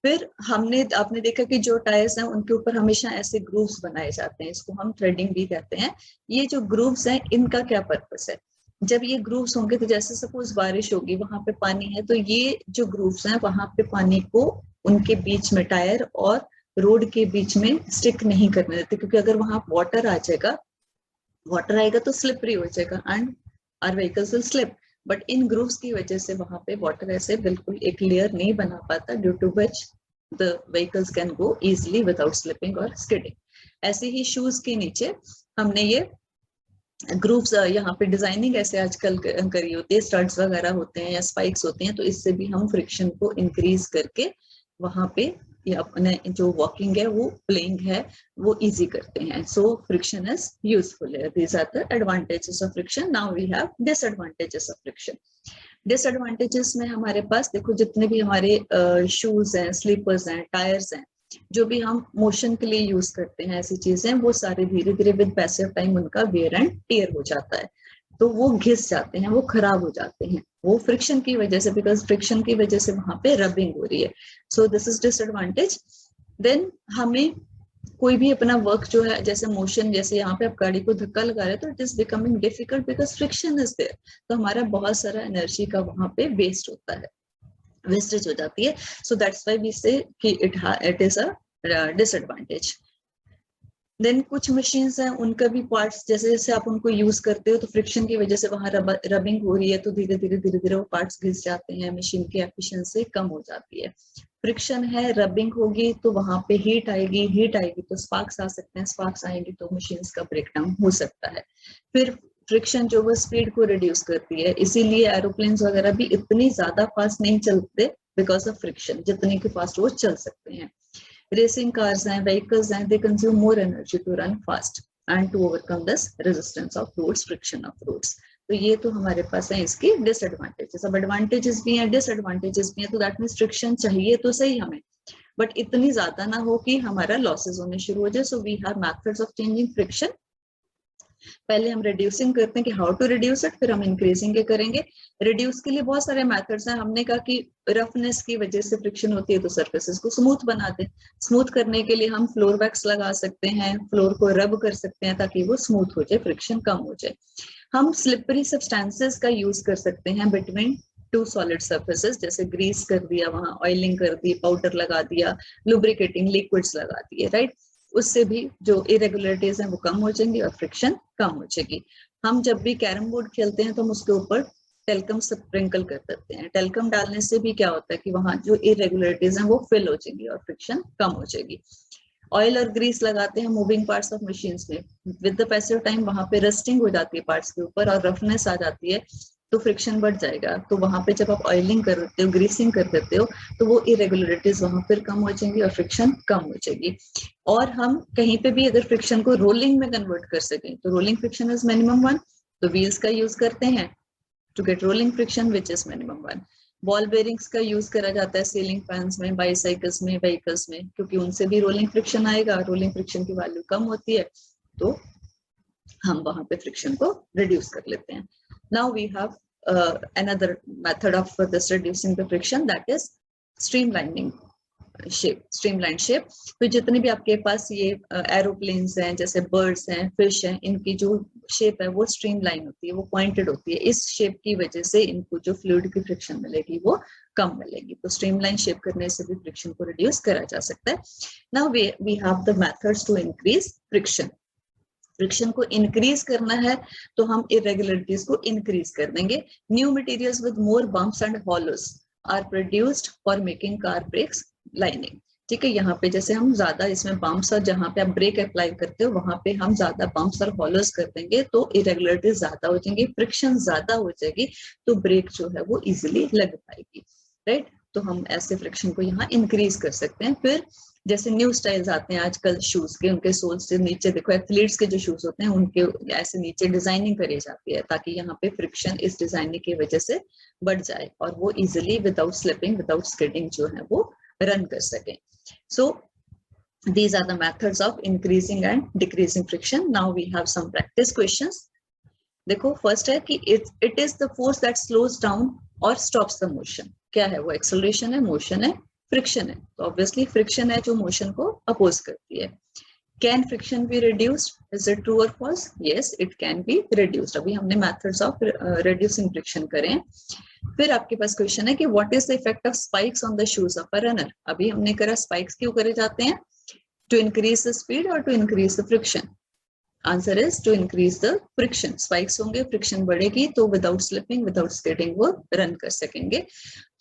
फिर आपने देखा कि जो टायर्स हैं उनके ऊपर हमेशा ऐसे ग्रूव्स बनाए जाते हैं, इसको हम थ्रेडिंग भी कहते हैं. ये जो ग्रूव्स हैं इनका क्या पर्पस है? जब ये ग्रूव्स होंगे तो जैसे सपोज बारिश होगी, वहां पे पानी है, तो ये जो ग्रूव्स हैं वहां पे पानी को उनके बीच में, टायर और रोड के बीच में स्टिक नहीं करने देते, क्योंकि अगर वहां वाटर आ जाएगा, वाटर आएगा तो स्लिपरी हो जाएगा and our vehicles will slip. But in grooves की वजह से वहां पे वाटर ऐसे बिल्कुल एक लेयर नहीं बना पाता, due to which the vehicles can go easily without slipping और स्किडिंग. ऐसे ही शूज के नीचे हमने ये ग्रूव्स, यहाँ पे डिजाइनिंग ऐसे आजकल करी होती है, स्टड्स वगैरह होते हैं या स्पाइक्स होते हैं, तो इससे भी हम फ्रिक्शन को इंक्रीज करके वहां पे ये अपने जो वॉकिंग है, वो प्लेइंग है, वो इजी करते हैं. So friction is useful. These are the advantages of friction. Now we have disadvantages of friction. Disadvantages में हमारे पास देखो, जितने भी हमारे शूज हैं, स्लीपर्स हैं, टायर्स हैं, जो भी हम मोशन के लिए यूज करते हैं, ऐसी चीजें, वो सारे धीरे धीरे विद पैसेज ऑफ टाइम उनका वेयर एंड टियर हो जाता है, तो वो घिस जाते हैं, वो खराब हो जाते हैं, वो फ्रिक्शन की वजह से, बिकॉज फ्रिक्शन की वजह से वहां पे रबिंग हो रही है. So this is disadvantage. Then हमें कोई भी अपना वर्क जो है, जैसे मोशन, जैसे यहाँ पे आप गाड़ी को धक्का लगा रहे हैं, तो it is becoming difficult because friction is there, तो हमारा बहुत सारा एनर्जी का वहां पे वेस्ट होता है, वेस्टेज हो जाती है. सो दैट्स व्हाई वी से कि it is a disadvantage. Then कुछ मशीन्स हैं, उनका भी पार्ट्स, जैसे जैसे आप उनको यूज करते हो तो फ्रिक्शन की वजह से वहां रबिंग हो रही है, तो धीरे धीरे वो पार्ट्स घिस जाते हैं, मशीन की एफिशिएंसी कम हो जाती है. फ्रिक्शन है, रबिंग होगी तो वहां पे हीट आएगी तो स्पार्क्स आ सकते हैं, स्पार्क्स आएंगे तो मशीन्स का ब्रेकडाउन हो सकता है. फिर फ्रिक्शन जो वो स्पीड को रिड्यूस करती है, इसीलिए एरोप्लेन्स वगैरह भी इतनी ज्यादा फास्ट नहीं चलते बिकॉज ऑफ फ्रिक्शन, जितने के फास्ट वो चल सकते हैं. रेसिंग कार्स हैं, व्हीकल्स हैं, they consume more energy to run fast and to overcome this resistance of roads, friction of roads. तो ये तो हमारे पास है इसकी डिसएडवांटेजेस. अब एडवांटेजेस भी हैं, डिसएडवांटेजेस भी हैं, तो दैट मींस फ्रिक्शन चाहिए तो सही हमें, बट इतनी ज्यादा ना हो कि हमारा लॉसेस होने शुरू हो जाए. So we have methods of changing friction. पहले हम रिड्यूसिंग करते हैं कि हाउ टू रिड्यूस इट, फिर हम इंक्रीजिंग के करेंगे. रिड्यूस के लिए बहुत सारे मेथड्स हैं. हमने कहा कि रफनेस की वजह से फ्रिक्शन होती है, तो सरफेसेस को स्मूथ बना दें. स्मूथ करने के लिए हम फ्लोर वैक्स लगा सकते हैं, फ्लोर को रब कर सकते हैं ताकि वो स्मूथ हो जाए, फ्रिक्शन कम हो जाए. हम स्लिपरी सब्सटेंसेस का यूज कर सकते हैं बिटवीन टू सॉलिड सर्फेसेस, जैसे ग्रीस कर दिया, वहां ऑयलिंग कर दी, पाउडर लगा दिया, लुब्रिकेटिंग लिक्विड्स लगा दिए, राइट. उससे भी जो इरेगुलरिटीज हैं वो कम हो जाएंगी और फ्रिक्शन कम हो जाएगी. हम जब भी कैरम बोर्ड खेलते हैं तो हम उसके ऊपर टेल्कम स्प्रिंकल कर देते हैं. टेल्कम डालने से भी क्या होता है कि वहां जो इरेगुलरिटीज हैं वो फिल हो जाएंगी और फ्रिक्शन कम हो जाएगी. ऑयल और ग्रीस लगाते हैं मूविंग पार्ट्स ऑफ मशीन्स में, with the passage of time वहां पे रस्टिंग हो जाती है पार्ट्स के ऊपर और रफनेस आ जाती है, तो फ्रिक्शन बढ़ जाएगा. तो वहां पे जब आप ऑयलिंग कर देते हो, ग्रीसिंग कर देते हो, तो वो इरेगुलरिटीज वहां पर कम हो जाएंगी और फ्रिक्शन कम हो जाएगी. और हम कहीं पे भी अगर फ्रिक्शन को रोलिंग में कन्वर्ट कर सकें, तो रोलिंग फ्रिक्शन इज मिनिमम 1, तो व्हील्स का यूज करते हैं to get rolling friction which is minimum 1. Ball bearings का यूज करा जाता है सीलिंग फैंस में, बाईसाइकिल्स में, व्हीकल्स में, क्योंकि उनसे भी रोलिंग फ्रिक्शन आएगा. रोलिंग फ्रिक्शन की वैल्यू कम होती है, तो हम वहां पे फ्रिक्शन को रिड्यूस कर लेते हैं. Now we have another method of this reducing the friction, that is streamlining. Shape, streamline shape. तो जितने भी आपके पास ये एरोप्लेन्स हैं, जैसे बर्ड्स हैं, फिश हैं, इनकी जो शेप है वो स्ट्रीमलाइन होती है, वो पॉइंटेड होती है। इस शेप की वजह से इनको जो फ्लूइड की फ्रिक्शन मिलेगी वो कम मिलेगी। तो स्ट्रीमलाइन शेप करने से भी फ्रिक्शन को रिड्यूस करा जा सकता है। Now we have the methods to increase friction. Friction को इंक्रीज करना है तो हम इरेगुलरिटीज को इंक्रीज कर देंगे। New materials with more bumps and hollows are produced for making car brakes lining. ठीक है, यहाँ पे जैसे हम ज्यादा इसमें बम्प्स, और जहाँ पे आप ब्रेक अप्लाई करते हो वहां पे हम ज्यादा बम्प्स और हॉलोज कर देंगे तो इरेगुलरिटीज ज्यादा हो जाएंगी, फ्रिक्शन ज्यादा हो जाएगी, तो ब्रेक जो है वो इजिली लग पाएगी। राइट, तो हम ऐसे फ्रिक्शन को यहाँ इंक्रीज कर सकते हैं। फिर जैसे न्यू स्टाइल्स आते हैं आजकल शूज के, उनके सोल से नीचे देखो, एथलीट्स के जो शूज होते हैं उनके ऐसे नीचे डिजाइनिंग करी जाती है ताकि यहाँ पे फ्रिक्शन इस डिजाइनिंग की वजह से बढ़ जाए और वो easily without slipping, without skidding जो है वो रन कर सके। So these are the methods of increasing and decreasing friction. Now we have some practice questions. देखो फर्स्ट है कि it is the force that slows down or stops the motion. क्या है वो? एक्सेलरेशन है, मोशन है, फ्रिक्शन है। तो ऑब्वियसली फ्रिक्शन है जो मोशन को अपोज करती है। Can friction be reduced? Is it true और false? Yes, it can be reduced. अभी हमने मेथड्स ऑफ रिड्यूसिंग फ्रिक्शन करें। फिर आपके पास क्वेश्चन है कि what is the effect of spikes on the shoes of a runner? अभी हमने करा स्पाइक्स क्यों करे जाते हैं? टू इंक्रीज द स्पीड और to increase the friction. Answer is to increase the friction. Spikes होंगे, फ्रिक्शन बढ़ेगी, तो विदाउट स्लिपिंग, विदाउट स्किडिंग वो रन कर सकेंगे।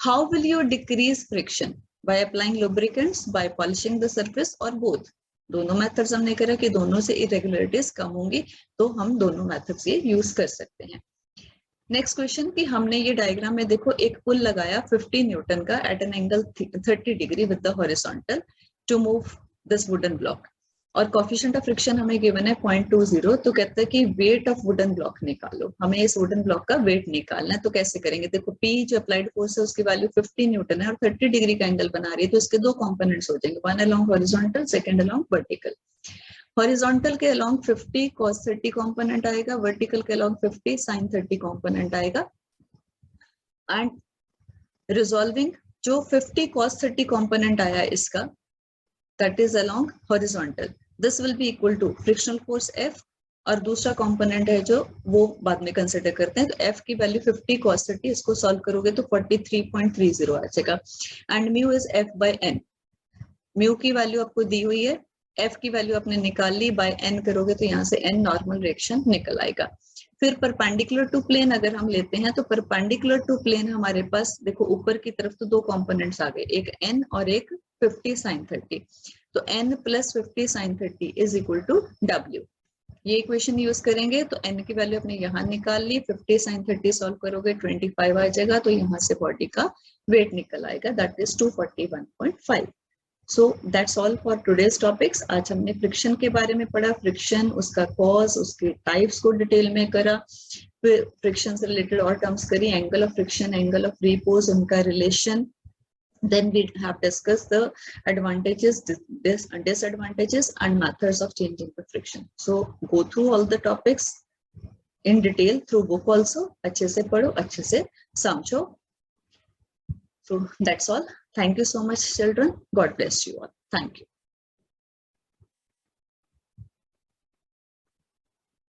How will you decrease friction? By applying lubricants, by polishing the surface, और both? दोनों methods हमने करा कि दोनों से इरेगुलरिटीज कम होंगी, तो हम दोनों मेथड्स ये यूज कर सकते हैं। नेक्स्ट क्वेश्चन कि हमने ये डायग्राम में देखो एक पुल लगाया 50 न्यूटन का at an angle 30 degree with the horizontal to move this wooden block, और कोफिशिएंट ऑफ फ्रिक्शन हमें गिवन है 0.20। तो कहता है कि वेट ऑफ वुडन ब्लॉक निकालो। हमें इस वुडन ब्लॉक का वेट निकालना है, तो कैसे करेंगे? देखो P जो अप्लाइड फोर्स है उसकी वैल्यू 50 न्यूटन है और 30 डिग्री का एंगल बना रही है, तो इसके दो कंपोनेंट्स हो जाएंगे, one along horizontal, second along vertical. Horizontal के अलोंग 50 cos 30 कंपोनेंट आएगा, वर्टिकल के अलोंग 50 sin 30 कंपोनेंट आएगा। एंड रिजॉल्विंग जो 50 cos 30 कंपोनेंट आया इसका, that is along horizontal, this will be equal to frictional force F, और दूसरा कंपोनेंट है जो वो बाद में कंसिडर करते हैं। तो F की वैल्यू 50 cos 30, इसको सॉल्व करोगे तो 43.30 आ जाएगा। And mu is F by n। Mu की वैल्यू आपको दी हुई है, F की वैल्यू आपने निकाल ली, बाय n करोगे तो यहाँ से n नॉर्मल रिएक्शन निकल आएगा। फिर परपेंडिकुलर टू प्लेन अगर हम लेते हैं तो परपेंडिकुलर टू प्लेन हमारे पास देखो ऊपर की तरफ तो दो कंपोनेंट्स आ गए, एक n और एक 50 sin 30। तो n plus 50 sin 30 is equal to W। ये इक्वेशन यूज करेंगे तो n की वैल्यू आपने यहाँ निकाल ली, 50 sin 30 सॉल्व करोगे 25 आ जाएगा, तो यहाँ से बॉडी का वेट निकल आएगा, that is 241.5। So that's all for today's topics. आज हमने फ्रिक्शन के बारे में पढ़ा, फ्रिक्शन, उसका कॉज, उसके टाइप्स को डिटेल में करा, फिर फ्रिक्शन से रिलेटेड और टर्म्स करी, angle of friction, angle of repose, उनका relation. Then we have discussed the advantages, disadvantages, and methods of changing the friction. So go through all the topics in detail through book also. अच्छे से पढ़ो, अच्छे से समझो. So that's all. Thank you so much, children. God bless you all. Thank you.